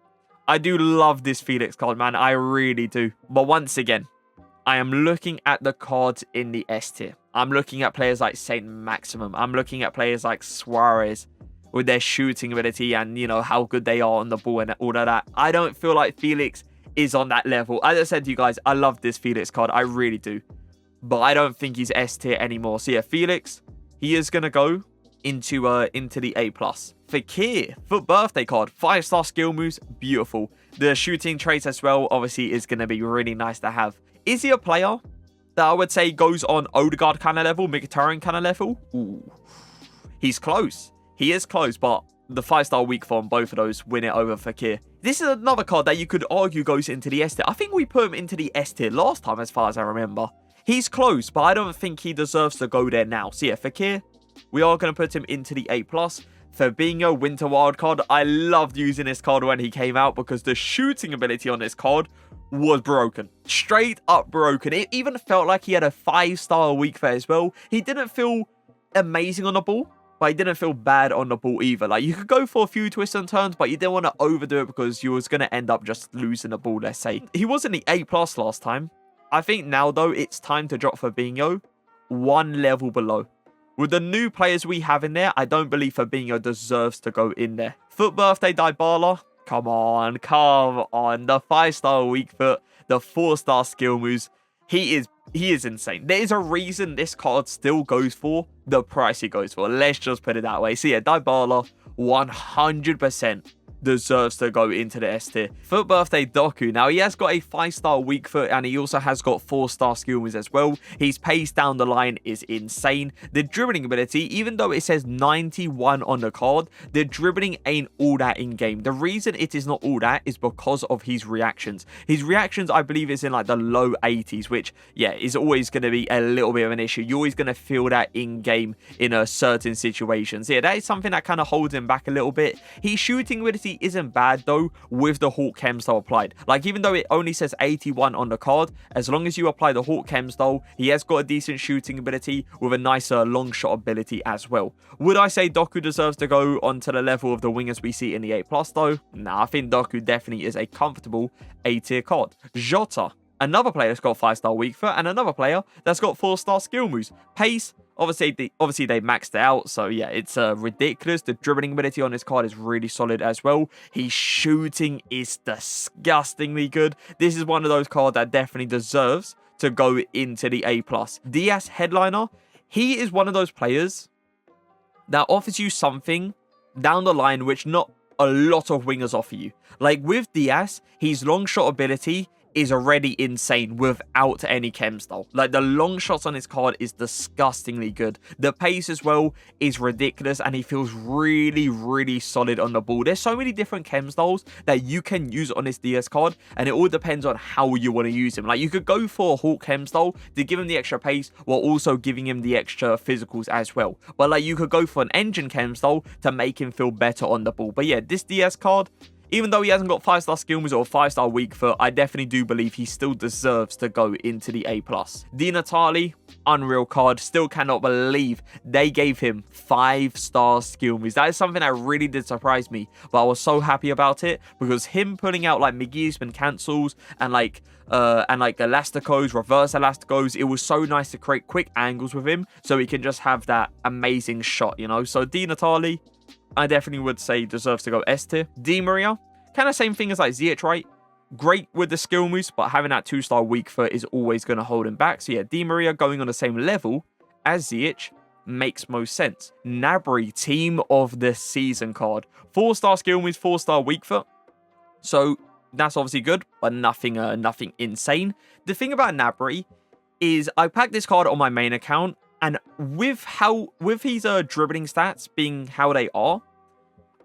I do love this Felix card, man. I really do. But once again, I am looking at the cards in the S tier. I'm looking at players like Saint Maximum. I'm looking at players like Suarez with their shooting ability and, you know, how good they are on the ball and all of that. I don't feel like Felix is on that level. As I said to you guys, I love this Felix card. I really do. But I don't think he's S tier anymore. So yeah, Felix, he is going to go into the A+. Fakir, foot birthday card, 5-star skill moves, beautiful. The shooting traits as well, obviously, is going to be really nice to have. Is he a player that I would say goes on Odegaard kind of level, Mkhitaryan kind of level? Ooh, he's close. He is close, but the 5-star weak form, both of those win it over Fakir. This is another card that you could argue goes into the S tier. I think we put him into the S tier last time, as far as I remember. He's close, but I don't think he deserves to go there now. So yeah, Fakir, we are going to put him into the A+. Fabinho, Winter Wildcard. I loved using this card when he came out because the shooting ability on this card was broken. Straight up broken. It even felt like he had a 5-star weak foot as well. He didn't feel amazing on the ball, but he didn't feel bad on the ball either. Like, you could go for a few twists and turns, but you didn't want to overdo it because you was going to end up just losing the ball, let's say. He was in the A+ last time. I think now, though, it's time to drop Fabinho one level below. With the new players we have in there, I don't believe Fabinho deserves to go in there. Foot birthday Dybala. Come on. The 5-star weak foot, the 4-star skill moves. He is insane. There is a reason this card still goes for the price he goes for. Let's just put it that way. So yeah, Dybala 100% deserves to go into the S tier. Foot birthday Doku. Now, he has got a 5-star weak foot and he also has got 4-star skill moves as well. His pace down the line is insane. The dribbling ability, even though it says 91 on the card, the dribbling ain't all that in game. The reason it is not all that is because of his reactions. His reactions, I believe, is in like the low 80s, which, yeah, is always going to be a little bit of an issue. You're always going to feel that in game in a certain situations. Yeah, that is something that kind of holds him back a little bit. His shooting ability isn't bad though with the Hawk Chem style applied. Like, even though it only says 81 on the card, as long as you apply the Hawk Chem style, he has got a decent shooting ability with a nicer long shot ability as well. Would I say Doku deserves to go onto the level of the wingers we see in the A+ though? Nah, I think Doku definitely is a comfortable A tier card. Jota, another player that's got 5-star weak foot and another player that's got 4-star skill moves. Pace, obviously they maxed it out, so yeah, it's ridiculous. The dribbling ability on this card is really solid as well. His shooting is disgustingly good. This is one of those cards that definitely deserves to go into the A+. Diaz Headliner, he is one of those players that offers you something down the line which not a lot of wingers offer you. Like with Diaz, his long shot ability is already insane without any chem style. Like, the long shots on his card is disgustingly good. The pace as well is ridiculous and he feels really, really solid on the ball. There's so many different chem styles that you can use on this DS card and it all depends on how you want to use him. Like, you could go for a Hawk chem style to give him the extra pace while also giving him the extra physicals as well. But like, you could go for an engine chem style to make him feel better on the ball. But yeah, this DS card, even though he hasn't got 5-star skill moves or 5-star weak foot, I definitely do believe he still deserves to go into the A+. Di Natale, unreal card. Still cannot believe they gave him 5-star skill moves. That is something that really did surprise me, but I was so happy about it because him pulling out like McGee's and cancels and like elasticos, reverse elasticos, it was so nice to create quick angles with him so he can just have that amazing shot, you know. So Di Natale, I definitely would say deserves to go S tier. Di Maria, kind of same thing as like Ziyech, right? Great with the skill moves, but having that 2-star weak foot is always going to hold him back. So yeah, Di Maria going on the same level as Ziyech makes most sense. Gnabry, team of the season card. 4-star skill moves, 4-star weak foot. So That's obviously good, but nothing insane. The thing about Gnabry is I packed this card on my main account, and with his dribbling stats being how they are,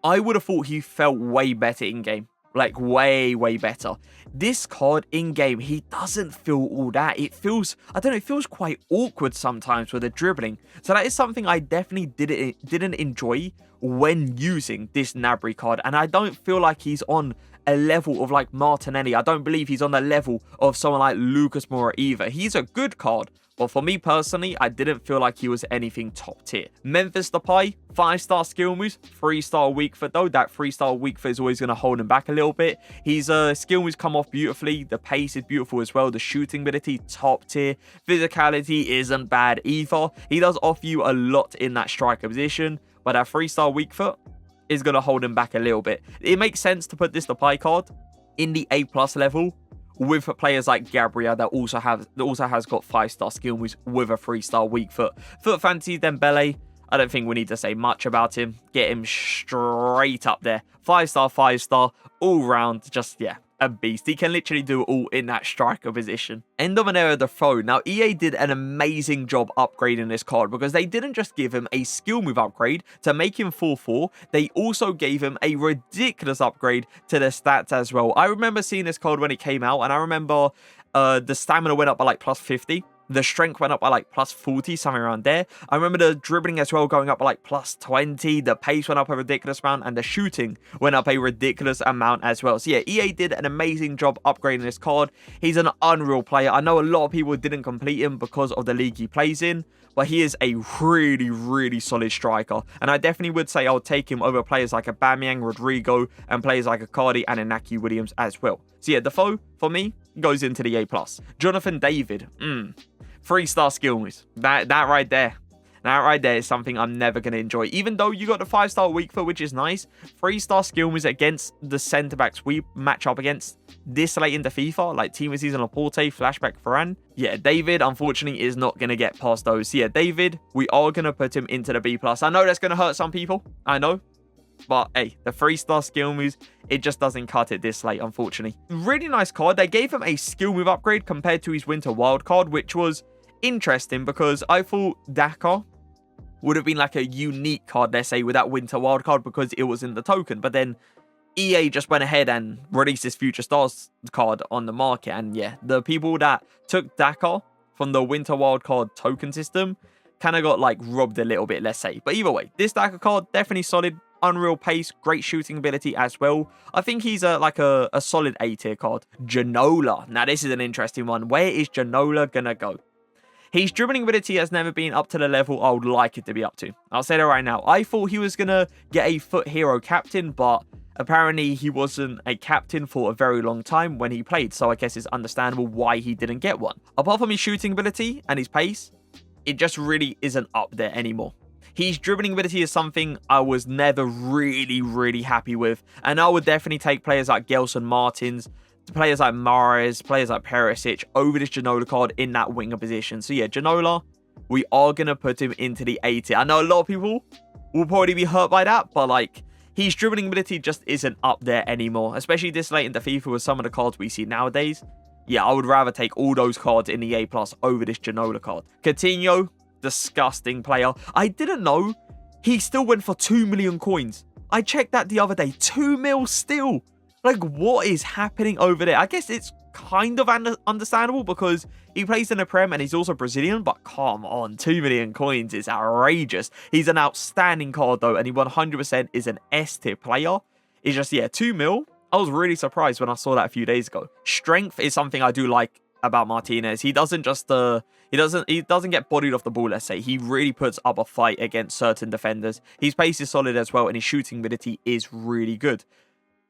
I would have thought he felt way better in game. Like, way better. This card in game, he doesn't feel all that. It feels, I don't know, it feels quite awkward sometimes with the dribbling. So that is something I definitely didn't enjoy when using this Gnabry card. And I don't feel like he's on a level of like Martinelli. I don't believe he's on the level of someone like Lucas Mohr either. He's a good card, but for me personally, I didn't feel like he was anything top tier. Memphis Depay, 5-star skill moves, 3-star weak foot though. That 3-star weak foot is always going to hold him back a little bit. His skill moves come off beautifully. The pace is beautiful as well. The shooting ability, top tier. Physicality isn't bad either. He does offer you a lot in that striker position, but that 3-star weak foot is going to hold him back a little bit. It makes sense to put this Depay card in the A+ level with players like Gabriel that also has got 5-star skill moves with a 3-star weak foot. Foot fantasy Dembele, I don't think we need to say much about him. Get him straight up there. 5-star, 5-star, all round, just, yeah, a beast. He can literally do it all in that striker position. End of an era Defoe. Now, EA did an amazing job upgrading this card because they didn't just give him a skill move upgrade to make him 4-4. They also gave him a ridiculous upgrade to the stats as well. I remember seeing this card when it came out, and I remember the stamina went up by like plus 50. The strength went up by like plus 40, something around there. I remember the dribbling as well going up by like plus 20. The pace went up a ridiculous amount, and the shooting went up a ridiculous amount as well. So yeah, EA did an amazing job upgrading this card. He's an unreal player. I know a lot of people didn't complete him because of the league he plays in, but he is a really solid striker. And I definitely would say I would take him over players like Aubameyang, Rodrigo, and players like Icardi and Inaki Williams as well. So yeah, Defoe, for me, goes into the A+. Jonathan David, 3-star skill moves. That right there. That right there is something I'm never going to enjoy. Even though you got the 5-star weak foot, which is nice, 3-star skill moves against the centre-backs we match up against this late into FIFA, like Team of Season Laporte, Flashback Varane. Yeah, David, unfortunately, is not going to get past those. So yeah, David, we are going to put him into the B+. I know that's going to hurt some people. I know. But hey, the 3-star skill moves, it just doesn't cut it this late, unfortunately. Really nice card. They gave him a skill move upgrade compared to his Winter Wild card, which was interesting because I thought Dakar would have been like a unique card, let's say, with that Winter Wild card because it was in the token. But then EA just went ahead and released this Future Stars card on the market. And yeah, the people that took Dakar from the Winter Wild card token system kind of got like robbed a little bit, let's say. But either way, this Dakar card, definitely solid. Unreal pace, great shooting ability as well. I think he's like a solid A tier card. Ginola. Now, this is an interesting one. Where is Ginola gonna go? His dribbling ability has never been up to the level I would like it to be up to. I'll say that right now. I thought he was gonna get a FUT Hero captain, but apparently he wasn't a captain for a very long time when he played. So I guess it's understandable why he didn't get one. Apart from his shooting ability and his pace, it just really isn't up there anymore. His dribbling ability is something I was never really happy with. And I would definitely take players like Gelson Martins, players like Mahrez, players like Perisic over this Ginola card in that winger position. So yeah, Ginola, we are going to put him into the A tier. I know a lot of people will probably be hurt by that, but like, his dribbling ability just isn't up there anymore. Especially this late into FIFA with some of the cards we see nowadays. Yeah, I would rather take all those cards in the A+ over this Ginola card. Coutinho, disgusting player. I didn't know he still went for 2 million coins. I checked that the other day. 2 mil still. Like, what is happening over there? I guess it's kind of understandable because he plays in the Prem and he's also Brazilian, but come on, 2 million coins is outrageous. He's an outstanding card though, and he 100% is an S tier player. It's just, yeah, 2 mil. I was really surprised when I saw that a few days ago. Strength is something I do like about Martinez. He doesn't just he doesn't get bodied off the ball, let's say. He really puts up a fight against certain defenders. His pace is solid as well, and his shooting ability is really good.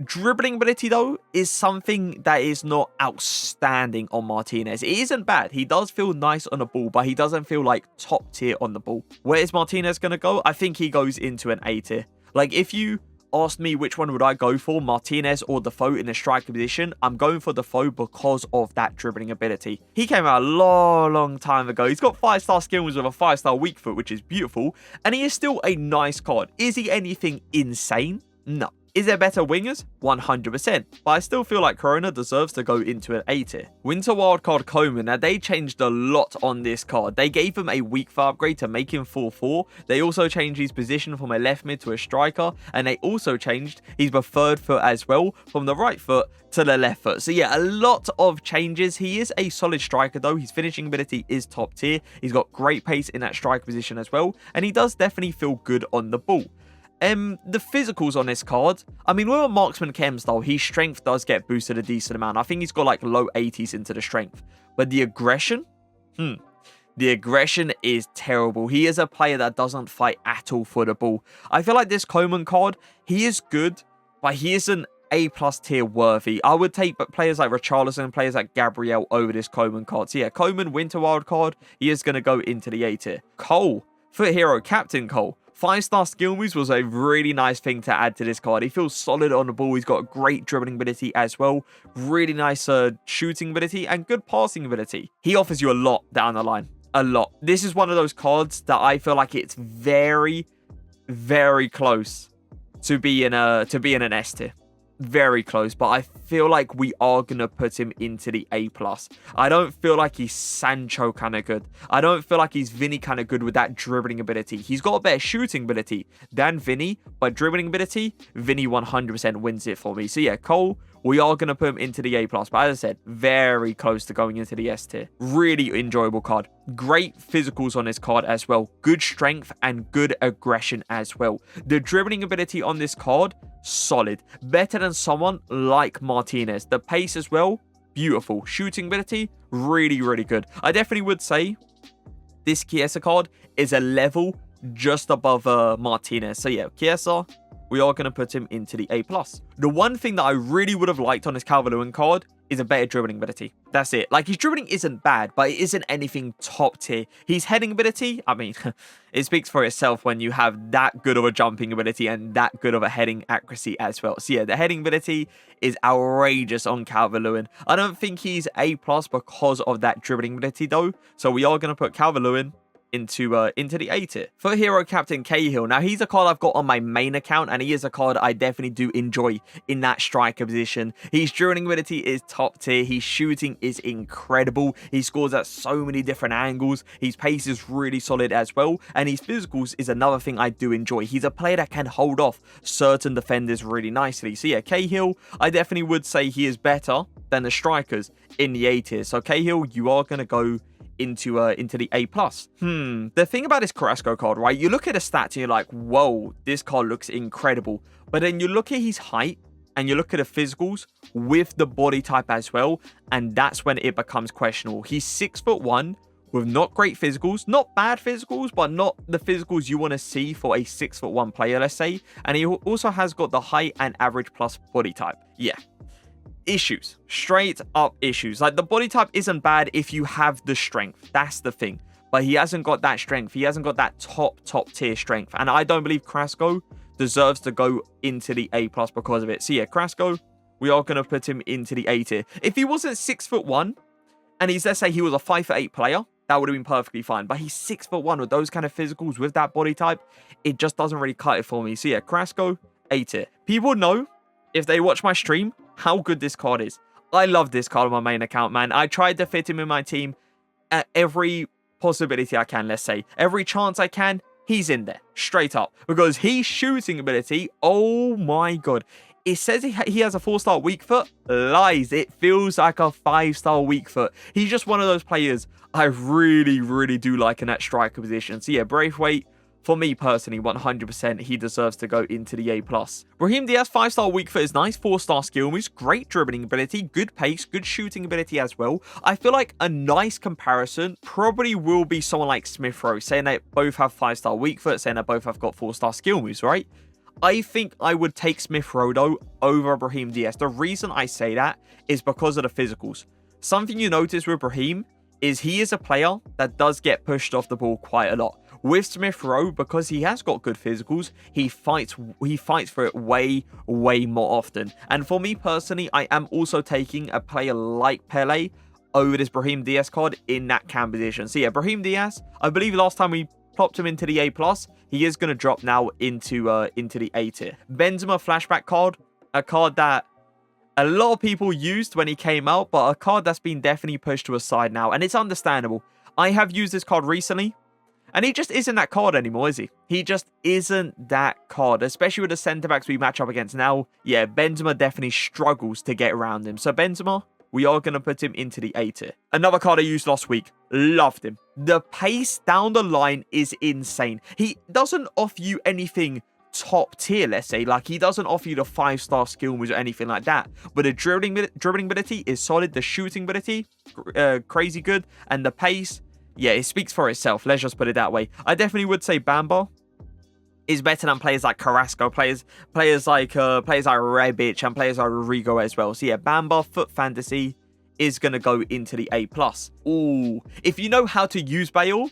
Dribbling ability, though, is something that is not outstanding on Martinez. It isn't bad. He does feel nice on the ball, but he doesn't feel like top tier on the ball. Where is Martinez going to go? I think he goes into an A tier. Like, if you asked me which one would I go for, Martinez or Defoe in the striker position, I'm going for Defoe because of that dribbling ability. He came out a long time ago. He's got 5-star skills with a 5-star weak foot, which is beautiful, and he is still a nice card. Is he anything insane? No. Is there better wingers? 100%, but I still feel like Corona deserves to go into an A tier. Winter Wildcard Coman, now they changed a lot on this card. They gave him a weak foot upgrade to make him 4-4. They also changed his position from a left mid to a striker, and they also changed his preferred foot as well, from the right foot to the left foot. So yeah, a lot of changes. He is a solid striker though. His finishing ability is top tier. He's got great pace in that striker position as well, and he does definitely feel good on the ball. The physicals on this card, I mean, with a marksman chem style, his strength does get boosted a decent amount. I think he's got like low 80s into the strength, but the aggression, the aggression is terrible. He is a player that doesn't fight at all for the ball. I feel like this Coman card, he is good, but he isn't A+ tier worthy. I would take players like Richarlison, players like Gabriel over this Coman card. So yeah, Coman, Winter Wild card, he is going to go into the A tier. Cole, foot hero, Captain Cole. 5-star skill moves was a really nice thing to add to this card. He feels solid on the ball. He's got great dribbling ability as well. Really nice shooting ability and good passing ability. He offers you a lot down the line. A lot. This is one of those cards that I feel like it's very, very close to be in an S tier. Very close, but I feel like we are going to put him into the A+. I don't feel like he's Sancho kind of good. I don't feel like he's Vinny kind of good with that dribbling ability. He's got a better shooting ability than Vinny, but dribbling ability, Vinny 100% wins it for me. So yeah, Cole, we are going to put him into the A+, but as I said, very close to going into the S tier. Really enjoyable card. Great physicals on this card as well. Good strength and good aggression as well. The dribbling ability on this card, solid. Better than someone like Martinez. The pace as well, beautiful. Shooting ability, really, really good. I definitely would say this Chiesa card is a level just above Martinez. So yeah, Chiesa, we are going to put him into the A+. The one thing that I really would have liked on this Calvert-Lewin card is a better dribbling ability. That's it. Like, his dribbling isn't bad, but it isn't anything top tier. His heading ability, I mean, it speaks for itself when you have that good of a jumping ability and that good of a heading accuracy as well. So yeah, the heading ability is outrageous on Calvert-Lewin. I don't think he's A+ because of that dribbling ability though. So we are going to put Calvert-Lewin into the A tier. For hero Captain Cahill, now he's a card I've got on my main account, and he is a card I definitely do enjoy in that striker position. His dribbling ability is top tier. His shooting is incredible. He scores at so many different angles. His pace is really solid as well, and his physicals is another thing I do enjoy. He's a player that can hold off certain defenders really nicely. So yeah, Cahill, I definitely would say he is better than the strikers in the A tier. So Cahill, you are going to go into the A+. The thing about this Carrasco card, right? You look at the stats and you're like, whoa, this card looks incredible. But then you look at his height and you look at the physicals with the body type as well, and that's when it becomes questionable. He's 6'1" with not great physicals, not bad physicals, but not the physicals you want to see for a 6'1" player, let's say. And he also has got the height and average plus body type. Yeah. Issues, straight up issues. Like, the body type isn't bad if you have the strength. That's the thing. But he hasn't got that strength. He hasn't got that top tier strength. And I don't believe Carrasco deserves to go into the A+ because of it. So yeah, Carrasco, we are going to put him into the A tier. If he wasn't 6'1" and let's say he was a 5'8" player, that would have been perfectly fine. But he's 6'1" with those kind of physicals, with that body type, it just doesn't really cut it for me. So yeah, Carrasco, A tier. People know, if they watch my stream, how good this card is. I love this card on my main account, man. I tried to fit him in my team at every possibility I can, let's say. Every chance I can, he's in there, straight up. Because his shooting ability, oh my god. It says he has a 4-star weak foot. Lies. It feels like a 5-star weak foot. He's just one of those players I really, really do like in that striker position. So yeah, Braithwaite, for me personally, 100% he deserves to go into the A+. Brahim Diaz, 5-star weak foot is nice, 4-star skill moves, great dribbling ability, good pace, good shooting ability as well. I feel like a nice comparison probably will be someone like Smith Rowe, saying they both have 5-star weak foot, saying they both have got 4-star skill moves, right? I think I would take Smith Rowe though over Brahim Diaz. The reason I say that is because of the physicals. Something you notice with Brahim is he is a player that does get pushed off the ball quite a lot. With Smith Rowe, because he has got good physicals, he fights for it way more often. And for me personally, I am also taking a player like Pele over this Brahim Diaz card in that cam position. So yeah, Brahim Diaz, I believe last time we plopped him into the A+. He is going to drop now into the A tier. Benzema flashback card, a card that a lot of people used when he came out, but a card that's been definitely pushed to a side now, and it's understandable. I have used this card recently, and he just isn't that card anymore, is he? He just isn't that card, especially with the centre-backs we match up against now. Yeah, Benzema definitely struggles to get around him. So Benzema, we are going to put him into the A tier. Another card I used last week. Loved him. The pace down the line is insane. He doesn't offer you anything top tier, let's say. Like, he doesn't offer you the 5-star skill moves or anything like that. But the dribbling ability is solid. The shooting ability, crazy good. And the pace, yeah, it speaks for itself. Let's just put it that way. I definitely would say Bamba is better than players like Carrasco, players like Rebic, and players like Rodrigo as well. So yeah, Bamba, Foot Fantasy, is going to go into the A+. Ooh, if you know how to use Bale,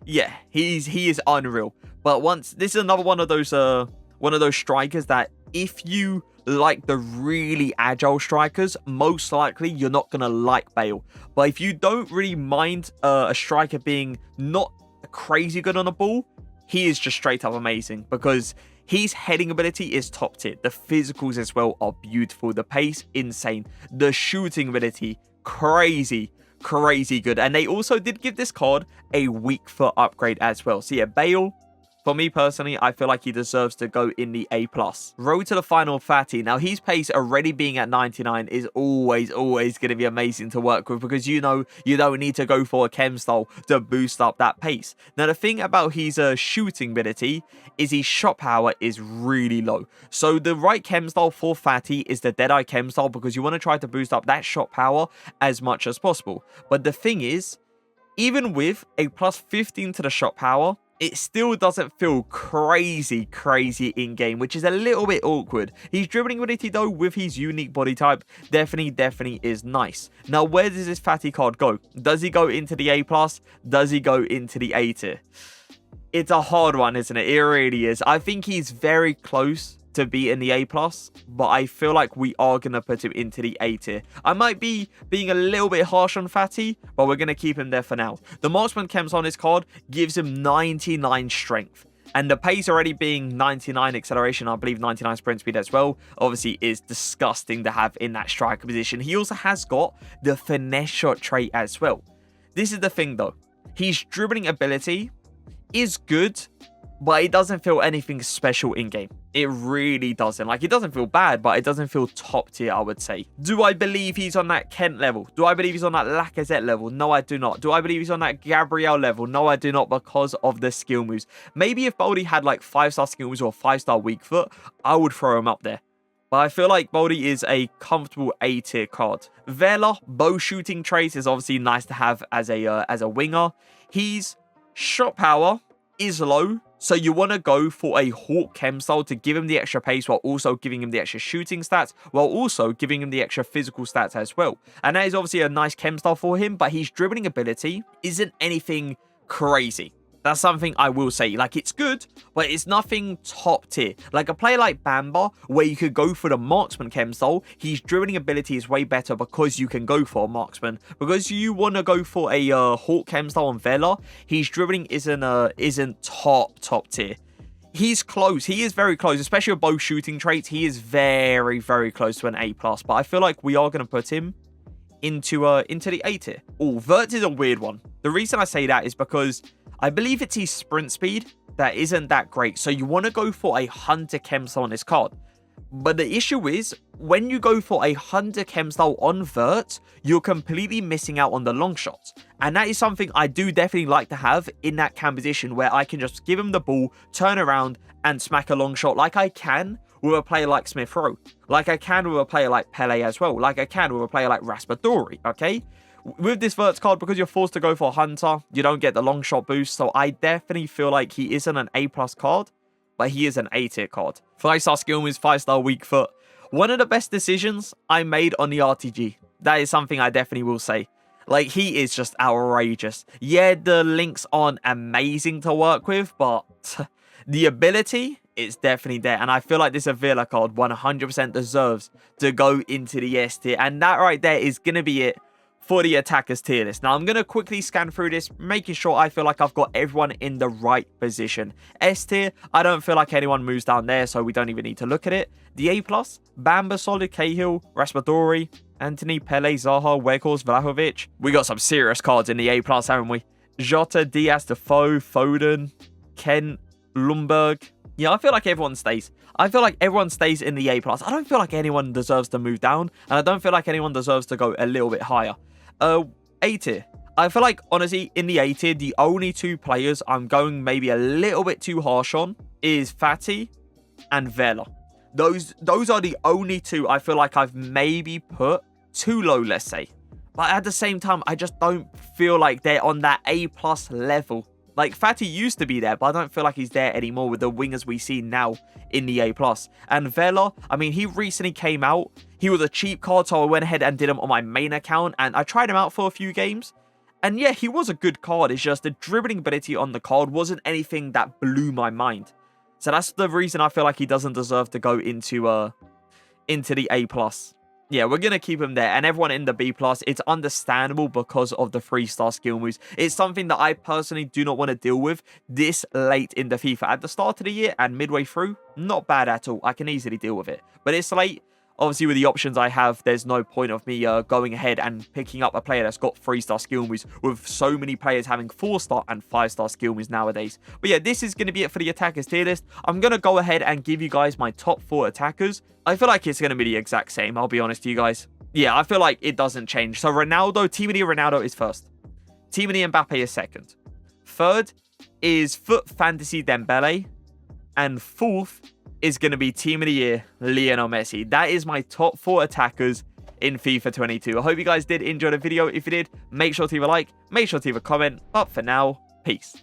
yeah, he is unreal. But this is another one of those strikers that if you like the really agile strikers, most likely you're not going to like Bale. But if you don't really mind a striker being not crazy good on the ball, he is just straight up amazing because his heading ability is top tier. The physicals as well are beautiful. The pace, insane. The shooting ability, crazy good. And they also did give this card a weak foot upgrade as well. So yeah, Bale, for me personally, I feel like he deserves to go in the A+. Road to the final, Fatty. Now, his pace already being at 99 is always going to be amazing to work with because you know you don't need to go for a chem style to boost up that pace. Now, the thing about his shooting ability is his shot power is really low. So the right chem style for Fatty is the Deadeye chem style because you want to try to boost up that shot power as much as possible. But the thing is, even with a plus 15 to the shot power, it still doesn't feel crazy in game, which is a little bit awkward. His dribbling ability though, with his unique body type, definitely is nice. Now, where does this Fatty card go? Does he go into the A+? Does he go into the A tier? It's a hard one, isn't it? It really is. I think he's very close to be in the A+, but I feel like we are going to put him into the A tier. I might be being a little bit harsh on Fatty, but we're going to keep him there for now. The marksman chems on his card gives him 99 strength. And the pace already being 99 acceleration, I believe 99 sprint speed as well, obviously is disgusting to have in that striker position. He also has got the finesse shot trait as well. This is the thing though. His dribbling ability is good, but it doesn't feel anything special in game. It really doesn't. Like, it doesn't feel bad, but it doesn't feel top tier, I would say. Do I believe he's on that Kent level? Do I believe he's on that Lacazette level? No, I do not. Do I believe he's on that Gabriel level? No, I do not, because of the skill moves. Maybe if Baldy had like 5-star skill moves or 5-star weak foot, I would throw him up there. But I feel like Baldy is a comfortable A tier card. Vela, bow shooting trace is obviously nice to have as a winger. His shot power is low, so you want to go for a Hawk chem style to give him the extra pace while also giving him the extra shooting stats, while also giving him the extra physical stats as well. And that is obviously a nice chem style for him, but his dribbling ability isn't anything crazy. That's something I will say. Like, it's good, but it's nothing top tier. Like a player like Bamba, where you could go for the marksman chem style, his dribbling ability is way better because you can go for a marksman. Because you want to go for a Hawk chem style on Vela, his dribbling isn't top tier. He's close. He is very close, especially with both shooting traits. He is very close to an A+. But I feel like we are going to put him into the A tier. Oh, Vert is a weird one. The reason I say that is because I believe it's his sprint speed that isn't that great. So you want to go for a Hunter chem style on this card. But the issue is, when you go for a Hunter chem style on Vert, you're completely missing out on the long shots. And that is something I do definitely like to have in that cam position, where I can just give him the ball, turn around and smack a long shot like I can with a player like Smith Rowe. Like I can with a player like Pele as well. Like I can with a player like Raspadori, okay? With this Vert card, because you're forced to go for Hunter, you don't get the long shot boost. So I definitely feel like he isn't an A+ card, but he is an A tier card. 5-star skill moves, 5-star weak foot. One of the best decisions I made on the RTG. That is something I definitely will say. Like, he is just outrageous. Yeah, the links aren't amazing to work with, but the ability is definitely there. And I feel like this Avila card 100% deserves to go into the S tier. And that right there is going to be it for the attackers tier list. Now, I'm going to quickly scan through this, making sure I feel like I've got everyone in the right position. S tier, I don't feel like anyone moves down there, so we don't even need to look at it. The A+, Bamba, Solid, Cahill, Raspadori, Anthony, Pele, Zaha, Weghorst, Vlahovic. We got some serious cards in the A+, haven't we? Jota, Diaz, Defoe, Foden, Kent, Lundberg. Yeah, I feel like everyone stays. I feel like everyone stays in the A+. I don't feel like anyone deserves to move down, and I don't feel like anyone deserves to go a little bit higher. A tier. I feel like, honestly, in the A tier, the only two players I'm going maybe a little bit too harsh on is Fati and Vela. Those are the only two I feel like I've maybe put too low, let's say. But at the same time, I just don't feel like they're on that A+ level. Like, Fati used to be there, but I don't feel like he's there anymore with the wingers we see now in the A+. And Vela, I mean, he recently came out. He was a cheap card, so I went ahead and did him on my main account, and I tried him out for a few games. And yeah, he was a good card. It's just the dribbling ability on the card wasn't anything that blew my mind. So that's the reason I feel like he doesn't deserve to go into the A+. Yeah, we're going to keep him there. And everyone in the B+, it's understandable because of the 3-star skill moves. It's something that I personally do not want to deal with this late in the FIFA. At the start of the year and midway through, not bad at all. I can easily deal with it. But it's late. Obviously, with the options I have, there's no point of me going ahead and picking up a player that's got 3-star skill moves with so many players having 4-star and 5-star skill moves nowadays. But yeah, this is going to be it for the attackers tier list. I'm going to go ahead and give you guys my top 4 attackers. I feel like it's going to be the exact same, I'll be honest with you guys. Yeah, I feel like it doesn't change. So Ronaldo, Team of the Year Ronaldo is first. Team of the Year Mbappe is second. Third is Foot Fantasy Dembele. And fourth is going to be Team of the Year Lionel Messi. That is my top 4 attackers in FIFA 22. I hope you guys did enjoy the video. If you did, make sure to leave a like, make sure to leave a comment. But for now, peace.